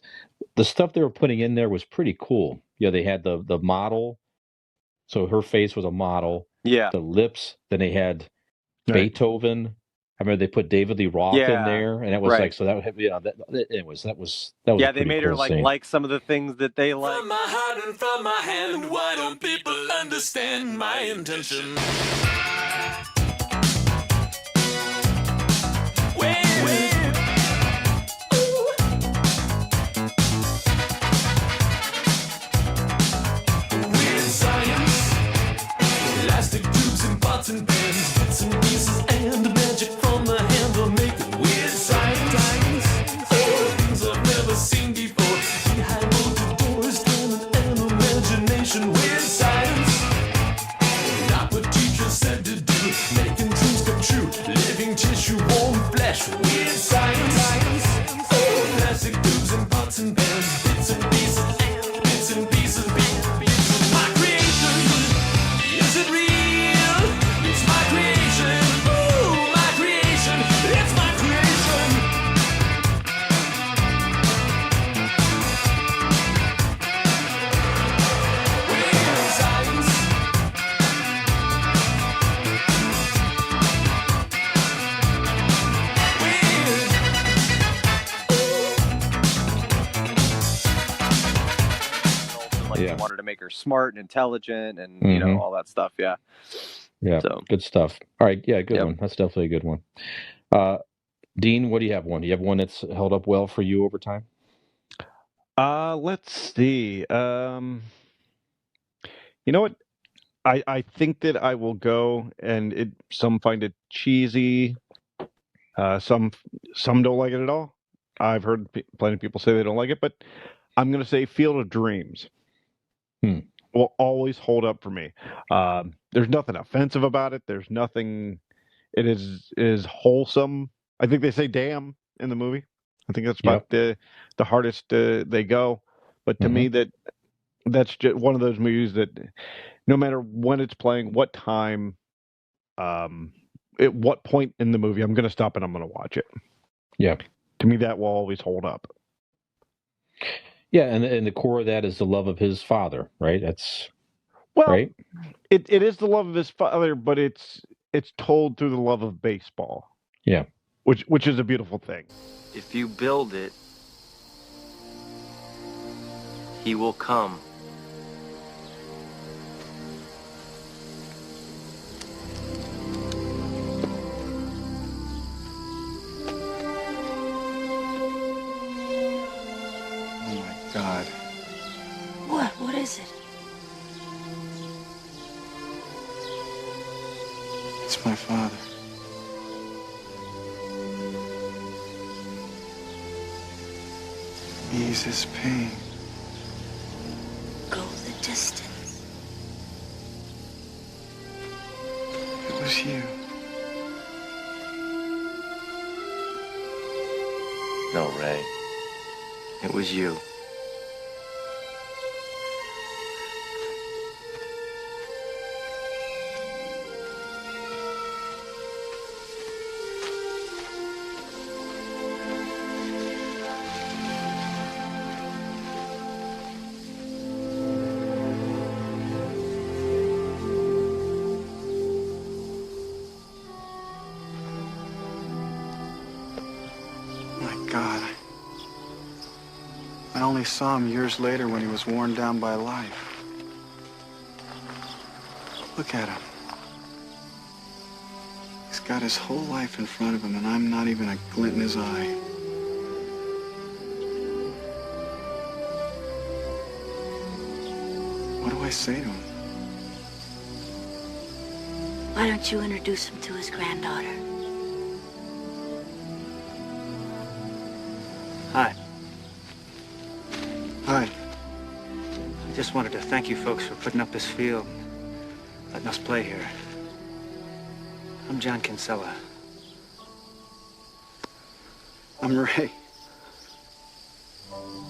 the stuff they were putting in there was pretty cool. They had the model, so her face was a model. Yeah, the lips. Then they had Beethoven. I remember they put David Lee Roth in there, and it was like, so that was yeah, they made her like some of the things that they like. From my heart and from my hand, why don't people understand my intention? Weird science, elastic tubes and pots and pans, bits and pieces and magic from the handle making weird science. Things I've never seen before. Behind bolted doors, talent and imagination. Weird science. Not what teachers said to do. Making dreams come true. Living tissue, warm flesh. Weird science. Plastic tubes and pots and pans, bits and pieces and bits and pieces. My creation, is it real? It's my creation. Ooh, my creation. It's my creation. Weird science. They wanted to make her smart and intelligent and all that stuff. Yeah. So good stuff. All right, good one. That's definitely a good one. Dean, what do you have? Do you have one that's held up well for you over time? Let's see. You know what? I think that I will go, and some find it cheesy. Some don't like it at all. I've heard plenty of people say they don't like it, but I'm going to say Field of Dreams will always hold up for me. There's nothing offensive about it. There's nothing. It is wholesome. I think they say "damn" in the movie. I think that's about the hardest they go. But to me, that that's just one of those movies that no matter when it's playing, what time, at what point in the movie, I'm going to stop and I'm going to watch it. Yeah. To me, that will always hold up. Yeah, and the core of that is the love of his father, right? That's Well, right. it is the love of his father, but it's told through the love of baseball. Yeah. Which is a beautiful thing. If you build it, he will come. Oh my God. What? What is it? It's my father. Ease his pain. Go the distance. It was you. No, Ray. It was you. My God. I only saw him years later when he was worn down by life. Look at him. He's got his whole life in front of him, and I'm not even a glint in his eye. What do I say to him? Why don't you introduce him to his granddaughter? Hi. Hi. I just wanted to thank you folks for putting up this field, letting us play here. I'm John Kinsella. I'm Ray.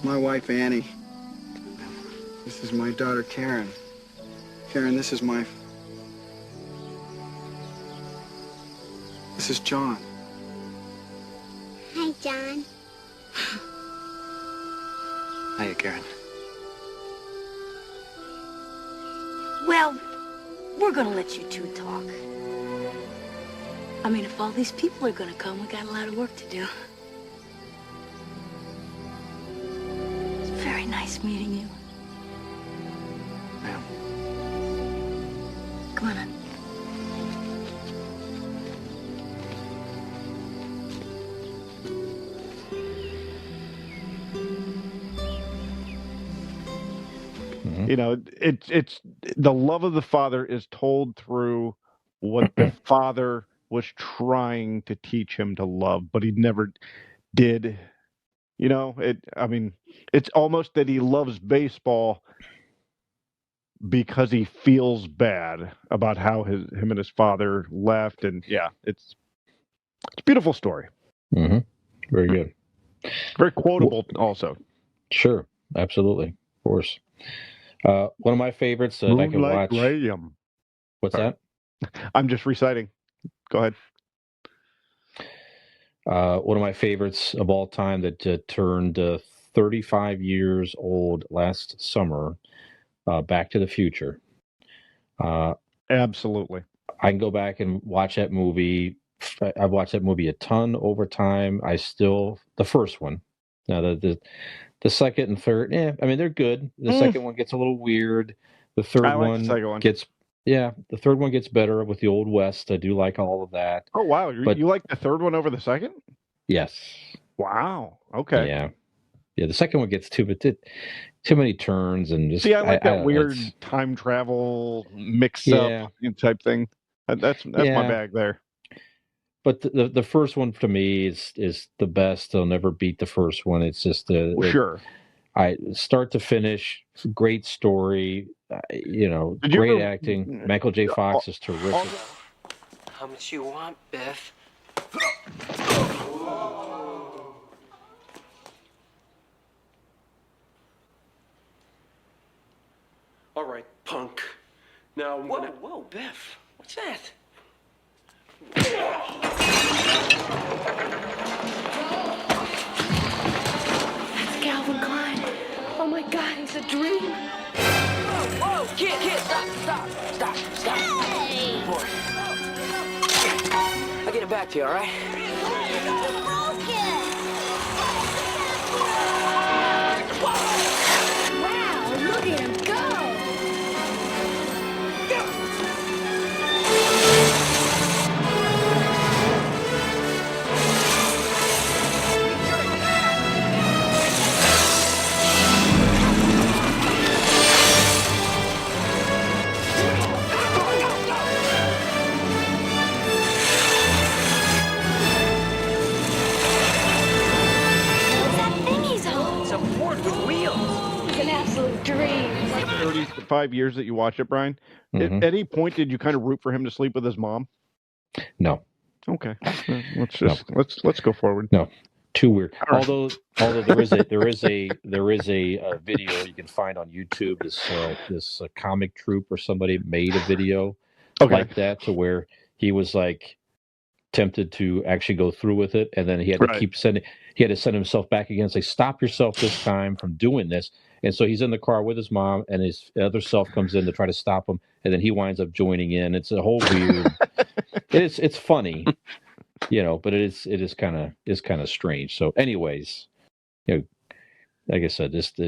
My wife, Annie. This is my daughter, Karen. Karen, this is John. Hi, John. Hiya, Karen. Well, we're gonna let you two talk. I mean, if all these people are gonna come, we got a lot of work to do. It's very nice meeting you. Ma'am. Come on in. You know, it's the love of the father is told through what the father was trying to teach him to love, but he never did. You know, I mean, it's almost that he loves baseball because he feels bad about how him and his father left, and yeah, it's a beautiful story. Mm-hmm. Very good. Very quotable, also. Sure, absolutely, of course. One of my favorites that I can Moonlight watch. Graham. What's Sorry. that? I'm just reciting. Go ahead. One of my favorites of all time that turned 35 years old last summer. Back to the Future. Absolutely. I can go back and watch that movie. I've watched that movie a ton over time. The first one. Now the second and third, I mean they're good. The second one gets a little weird. The third I like one the second one. the third one gets better with the Old West. I do like all of that. Oh wow, But you like the third one over the second? yes. Wow. Okay. Yeah. Yeah, the second one gets too many turns and just. See, I like that don't know, weird time travel mix up type thing. That's my bag there. But the first one to me is the best. They'll never beat the first one. It's just sure. Start to finish, great story. Great acting. Michael J. Fox is terrific. How much you want, Biff? All right, punk. Now I'm gonna... Whoa, Biff. What's that? That's Calvin Klein. Oh my God, he's a dream. Whoa, kid, stop. Hey! Boy. I'll get it back to you, all right? Wow, look at him go. It's a Ford with wheels. It's an absolute dream. 35 years that you watch it, Brian. Mhm. At any point did you kind of root for him to sleep with his mom? No. Okay, let's go forward. No. Too weird. All right. Although there is a video you can find on YouTube. This comic troupe or somebody made a video like that to where he was like tempted to actually go through with it, and then he had to he had to send himself back again and say, "Stop yourself this time from doing this." And so he's in the car with his mom, and his other self comes in to try to stop him, and then he winds up joining in. It's a whole weird. It's funny, but it is kind of strange. So, anyways, like I said, just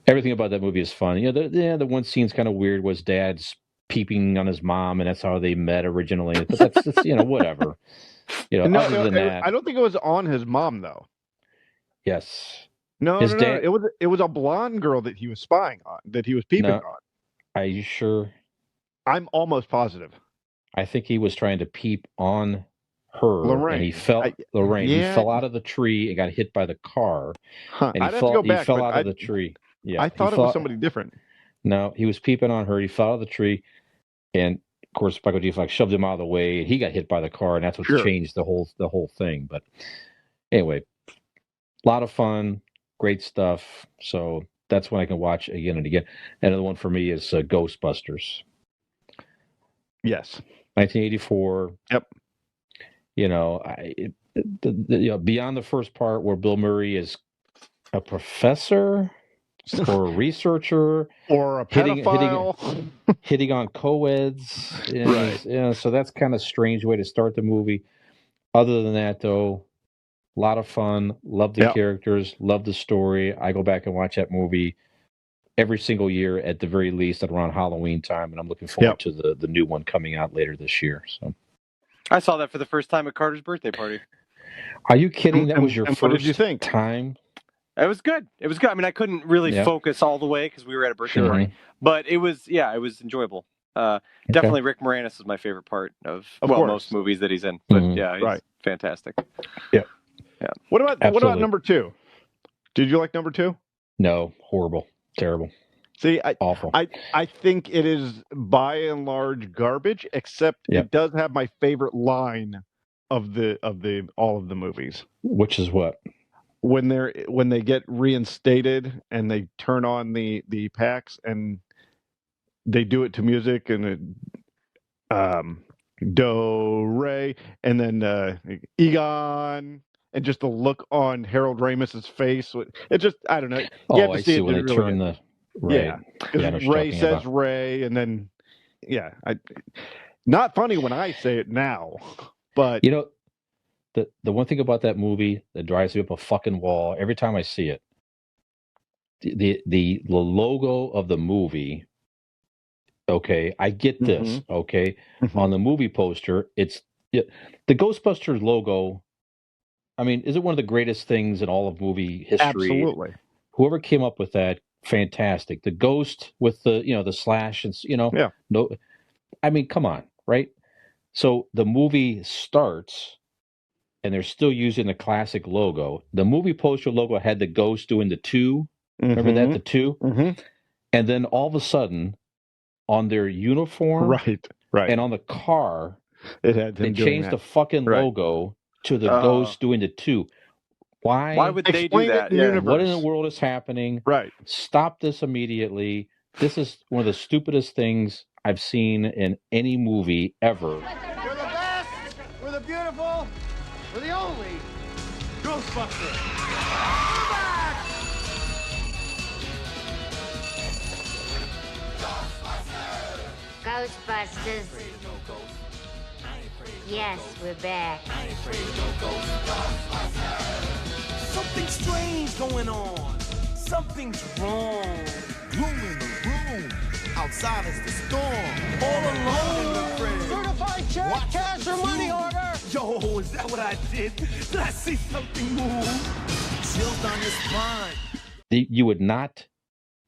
everything about that movie is fun. The one scene's kind of weird was Dad's peeping on his mom, and that's how they met originally. But that's whatever. Other than that, I don't think it was on his mom though. Yes. No. It was a blonde girl that he was spying on, that he was peeping on. Are you sure? I'm almost positive. I think he was trying to peep on her, Lorraine. and he fell. Lorraine. Yeah. He fell out of the tree and got hit by the car. And I'd have to go back. He fell out of the tree. Yeah, I thought it was somebody different. No, he was peeping on her. He fell out of the tree, and of course, Michael J. Fox shoved him out of the way, and he got hit by the car, and that's what changed the whole thing. But anyway, a lot of fun, great stuff. So that's one I can watch again and again. Another one for me is Ghostbusters. Yes, 1984. Yep. Beyond the first part where Bill Murray is a professor or a researcher or a pedophile hitting on co-eds. Right. So that's kind of a strange way to start the movie. Other than that, though, a lot of fun. Love the characters. Love the story. I go back and watch that movie every single year at the very least at around Halloween time, and I'm looking forward to the new one coming out later this year. So I saw that for the first time at Carter's birthday party. Are you kidding? That was your first what did you think? time? It was good. It was good. I mean, I couldn't really focus all the way because we were at a birthday party, but it was enjoyable. Definitely Rick Moranis is my favorite part of most movies that he's in. But he's fantastic. Yeah. What about number 2? Did you like number 2? No, horrible, terrible. See, awful. I think it is by and large garbage, except it does have my favorite line of all of the movies. Which is what? When they get reinstated and they turn on the packs and they do it to music and do re and then Egon. And just the look on Harold Ramis's face, it just, I don't know. You have to see when they turn the right. Yeah, Ray says Ray, and then not funny when I say it now, but the one thing about that movie that drives me up a fucking wall every time I see it, the logo of the movie. Okay, I get this. Okay, on the movie poster, it's the Ghostbusters logo. I mean, is it one of the greatest things in all of movie history? Absolutely. Whoever came up with that, fantastic. The ghost with the slash and no, I mean, come on, right? So the movie starts, and they're still using the classic logo. The movie poster logo had the ghost doing the 2. Remember that, the 2? And then all of a sudden, on their uniform, right, and on the car, it had they changed the fucking logo to the ghost doing the 2. Why would they do that? What in the world is happening? Right. Stop this immediately. This is one of the stupidest things I've seen in any movie ever. We're the best. We're the beautiful. We're the only Ghostbusters. We're back. Ghostbusters. Yes, we're back. Something strange going on. Something's wrong. Room in the room. Outside is the storm. All alone. Certified check, Watch cash, the or money tube. order. Yo, is that what I did? Did I see something move? Chills down your spine. You would not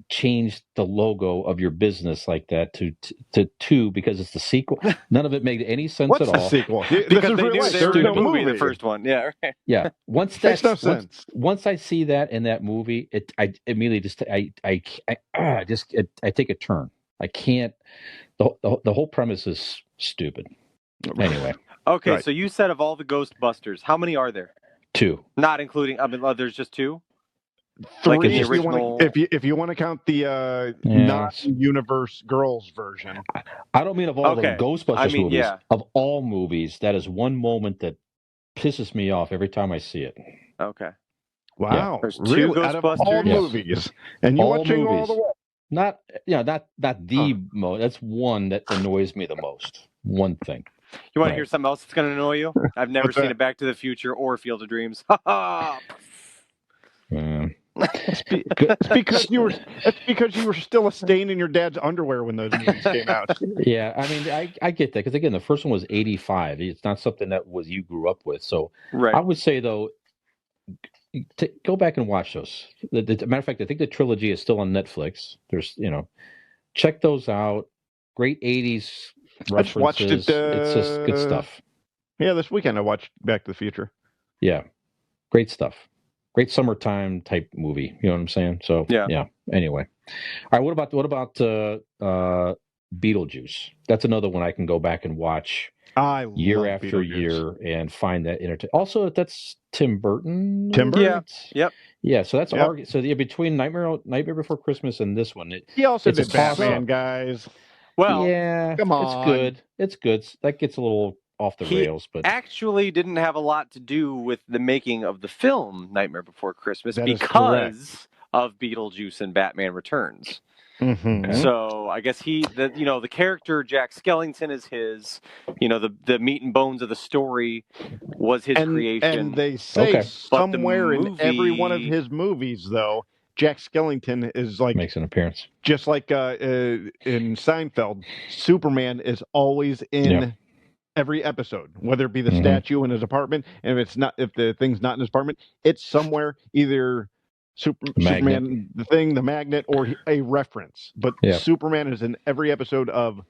change the logo of your business like that to two because it's the sequel. None of it made any sense What's at the all. sequel? Because they knew they were in a Stupid. movie, the first one. Yeah, right. Yeah. Once Makes that's no sense. once I see that in that movie, I immediately just I take a turn. I can't. The whole premise is stupid. Anyway. Okay, Right. so you said of all the Ghostbusters, how many are there? 2. Not including. I mean, there's just 2. 3 Like in the if you wanna- original. if you want to count the non-universe girls version. I don't mean of all Okay. the Ghostbusters I mean, movies. yeah. Of all movies, that is one moment that pisses me off every time I see it. Okay. Wow, There's 2 really? Out of all Ghostbusters? Yes. movies, and you All watching all movies. the way? Not the most. That's one that annoys me the most. One thing. You want to Right. hear something else that's going to annoy you? I've never What's seen that? a Back to the Future or Field of Dreams. It's because you were still a stain in your dad's underwear when those movies came out. Yeah, I mean, I get that because again, the first one was 85. It's not something that was you grew up with. So Right. I would say though, go back and watch those. Matter of fact, I think the trilogy is still on Netflix. There's check those out. Great 80s I just watched it. references. It's just good stuff. Yeah, this weekend I watched Back to the Future. Yeah, great stuff. Great summertime type movie. You know what I'm saying? So Yeah. Anyway, all right. What about Beetlejuice? That's another one I can go back and watch I year love after Beetlejuice. year and find that entertaining. Also, that's Tim Burton. Tim Burton? Yeah. Yep. Yeah. So that's Yep. so between Nightmare Before Christmas and this one, He also it's a did Batman, toss-up. guys. Well, yeah, come it's on. good. It's good. That gets a little off the he rails, but actually didn't have a lot to do with the making of the film Nightmare Before Christmas That is because of Beetlejuice and Batman Returns. Mm-hmm. So I guess the character Jack Skellington is his. The meat and bones of the story was his creation. And they say Okay. But the somewhere in every one of movie- his movies, though, Jack Skellington is like makes an appearance. just like in Seinfeld. Superman is always in Yeah. every episode, whether it be the Mhm. statue in his apartment, and if the thing's not in his apartment, it's somewhere either Superman, the thing, the magnet, or a reference. But Yeah. Superman is in every episode of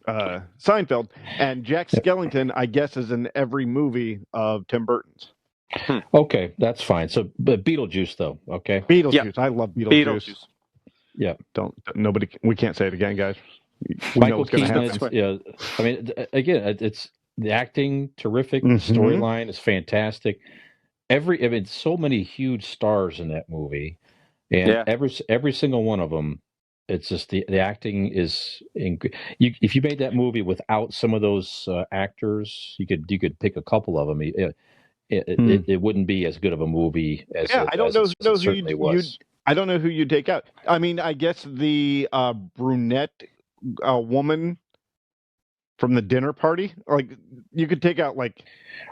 Seinfeld, and Jack Skellington, I guess, is in every movie of Tim Burton's. Okay, that's fine. So, but Beetlejuice, though, okay? Beetlejuice, I love Beetlejuice. Yeah. We can't say it again, guys. We know Michael what's going to Keaton, happen. I mean, again, it's the acting terrific, Mhm. storyline is fantastic. So many huge stars in that movie, and Yeah. every single one of them. It's just the acting is. If you made that movie without some of those actors, you could pick a couple of them. It wouldn't be as good of a movie as I don't as know it who certainly was. I don't know who you'd take out. I mean, I guess the brunette woman from the dinner party, like you could take out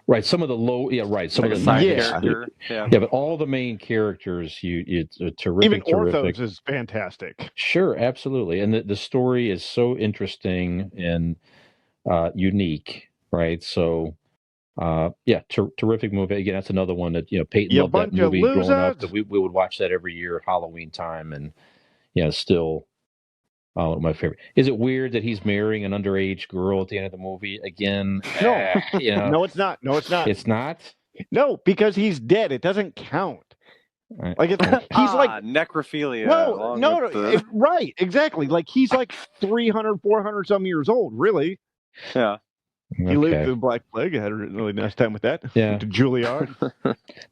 Right, some of the low, right, some Like of a the side yes, character. Yeah. but all the main characters, it's a terrific, even terrific. Orthos is fantastic. Sure, absolutely, and the story is so interesting and unique, right? So, terrific movie. Again, that's another one that Peyton You loved that bunch of movie growing up. losers. We would watch that every year at Halloween time, and still. Oh, my favorite. Is it weird that he's marrying an underage girl at the end of the movie again? No, No, no, it's not. No, it's not. it's not. No, because he's dead. It doesn't count. Right. Like he's like necrophilia. right, exactly. Like he's like 300, 400 some years old. Really? Yeah. He lived through the Black Plague. I had a really nice time with that. Yeah. Went to Juilliard.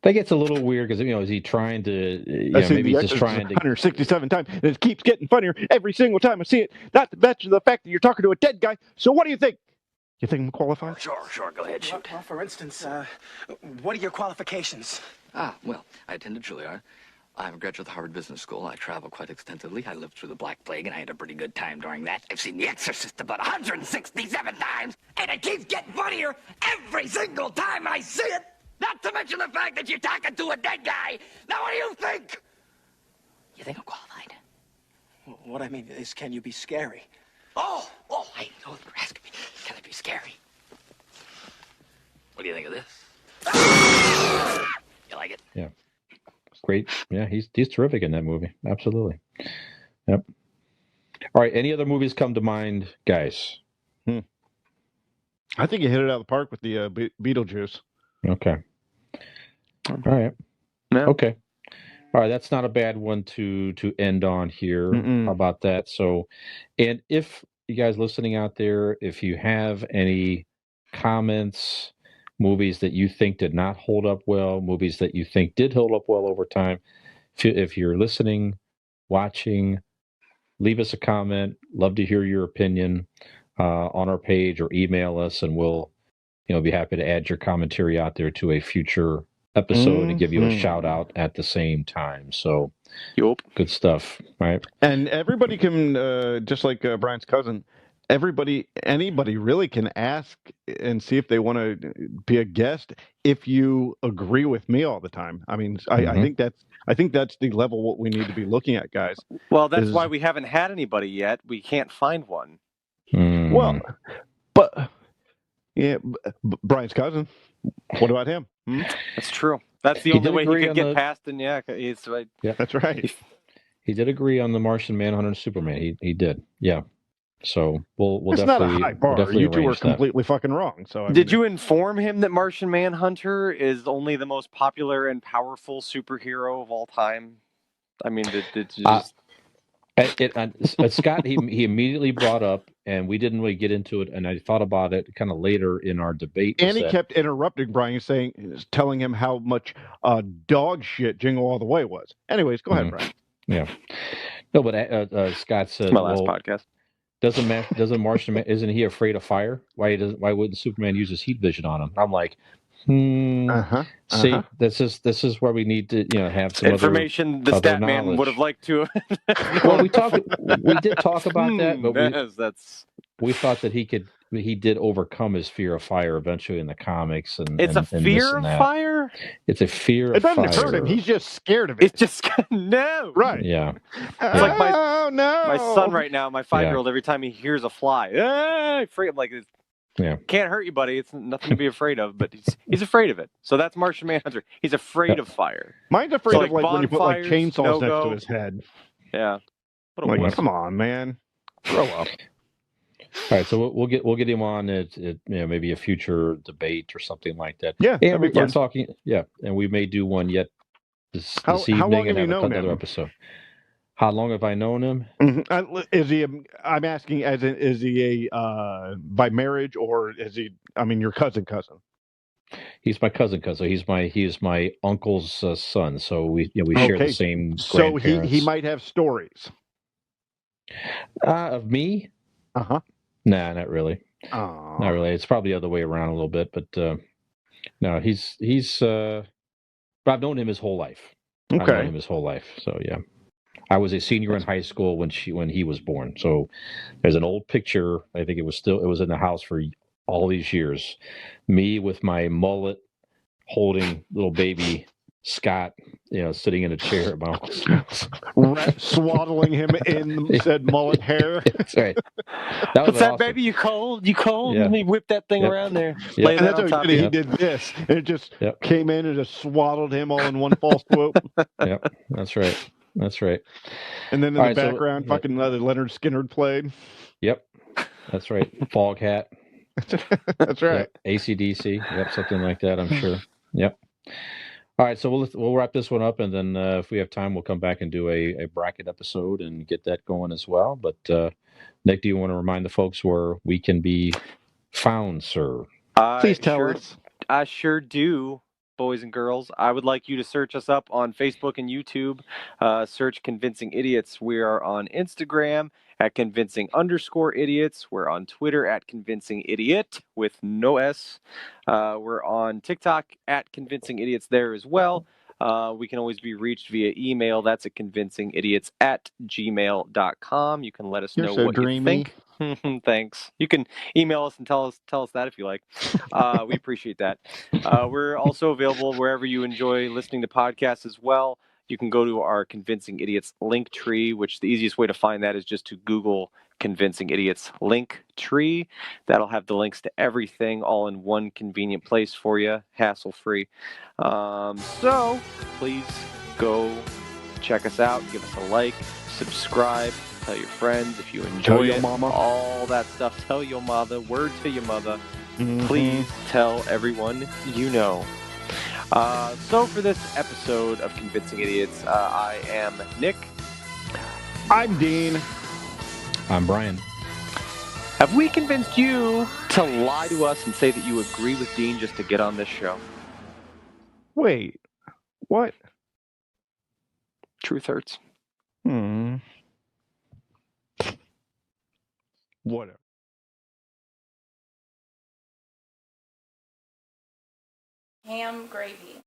That gets a little weird because, is he trying to, I've seen maybe The he's just Exorcist trying to. 167 times, and it keeps getting funnier every single time I see it. Not to mention the fact that you're talking to a dead guy. So what do you think? You think I'm qualified? Sure. Go ahead, shoot. Well, for instance, what are your qualifications? Well, I attended Juilliard. I'm a graduate of the Harvard Business School. I travel quite extensively. I lived through the Black Plague, and I had a pretty good time during that. I've seen The Exorcist about 167 times, and it keeps getting funnier every single time I see it. Not to mention the fact that you're talking to a dead guy. Now, what do you think? You think I'm qualified? What I mean is, can you be scary? Oh, I know you're asking me. Can I be scary? What do you think of this? You like it? Yeah. Great. Yeah, he's terrific in that movie. Absolutely. Yep. All right. Any other movies come to mind, guys? I think you hit it out of the park with the Beetlejuice. Okay. All right. Yeah. Okay. All right. That's not a bad one to end on here. How about that? So, and if you guys listening out there, if you have any comments, movies that you think did not hold up well, movies that you think did hold up well over time, if you're listening, watching, leave us a comment. Love to hear your opinion on our page, or email us, and we'll be happy to add your commentary out there to a future episode and give you a shout out at the same time. So good stuff, right? And everybody can, just like Brian's cousin, anybody really can ask and see if they want to be a guest if you agree with me all the time. I mean, I think that's the level what we need to be looking at, guys. Well, that's why we haven't had anybody yet. We can't find one. Well, but yeah, Brian's cousin. What about him? That's true. That's the only way he could get past. And he's right. Yeah, that's right. He did agree on the Martian Manhunter and Superman. He did. Yeah. So we'll it's definitely. Not a high bar. You two are completely fucking wrong. So did you inform him that Martian Manhunter is only the most popular and powerful superhero of all time? I mean, did you just... Scott, he immediately brought up, and we didn't really get into it. And I thought about it kind of later in our debate. And he kept interrupting Brian, telling him how much dog shit Jingle All the Way was. Anyways, go ahead, Brian. Yeah. No, but Scott said, my last podcast. Doesn't Martian Man, isn't he afraid of fire? Why wouldn't Superman use his heat vision on him? I'm like, see, this is where we need to have some information the stat man would have liked to. Well, we did talk about that, but we thought that he did overcome his fear of fire eventually in the comics, and it's a fear of fire. It's a fear of fire. It doesn't hurt him. He's just scared of it. It's just no. Right. Yeah. It's like my son right now, my 5-year-old. Every time he hears a fly, afraid. I'm like, can't hurt you, buddy. It's nothing to be afraid of, but he's afraid of it. So that's Martian Manhunter. He's afraid of fire. Mine's afraid of like when you put like chainsaws next to his head. Yeah. Like, come on, man. Grow up. All right, so we'll get him on at maybe a future debate or something like that. Yeah, and we're talking. Yeah, and we may do one yet this evening. How long have you and known another him? Episode. How long have I known him? Is he? I'm asking, is he a by marriage, or is he? I mean, your cousin? He's my cousin. He is my uncle's son. So we share the same. So he might have stories. Of me? Nah, not really. Aww. Not really. It's probably the other way around a little bit, but no, he's. But I've known him his whole life. Okay. I've known him his whole life. So yeah, I was a senior in high school when he was born. So there's an old picture. I think it was in the house for all these years. Me with my mullet, holding little baby Scott, sitting in a chair at my uncle's house. Swaddling him in said mullet hair. That's right. What's that, baby? You cold? You cold? Yeah. Let me whip that thing around there. Yep. Lay And that that's on top what he did this. And it just came in and just swaddled him all in one false swoop. Yep, that's right. That's right. And then in the background, fucking Leonard Skinner played. Yep, that's right. Fog Hat. That's right. Yep. AC/DC. Yep, something like that, I'm sure. Yep. All right, so we'll wrap this one up, and then if we have time, we'll come back and do a bracket episode and get that going as well. But Nick, do you want to remind the folks where we can be found, sir? Please tell us. I sure do, boys and girls. I would like you to search us up on Facebook and YouTube. Search Convincing Idiots. We are on Instagram at convincing_idiots. We're on Twitter at Convincing Idiot with no S. We're on TikTok at Convincing Idiots there as well. We can always be reached via email. That's at convincingidiots@gmail.com. You can let us You're know so what dreamy. you think. Thanks. You can email us and tell us that if you like. We appreciate that. We're also available wherever you enjoy listening to podcasts as well. You can go to our Convincing Idiots link tree, which the easiest way to find that is just to Google Convincing Idiots link tree. That'll have the links to everything all in one convenient place for you, hassle-free. So please go check us out, give us a like, subscribe, tell your friends if you enjoy Tell your it, mama. all that stuff. Tell your mother, word to your mother. Mhm. Please tell everyone you know. So for this episode of Convincing Idiots, I am Nick. I'm Dean. I'm Brian. Have we convinced you to lie to us and say that you agree with Dean just to get on this show? Wait, what? Truth hurts. Whatever. Ham gravy.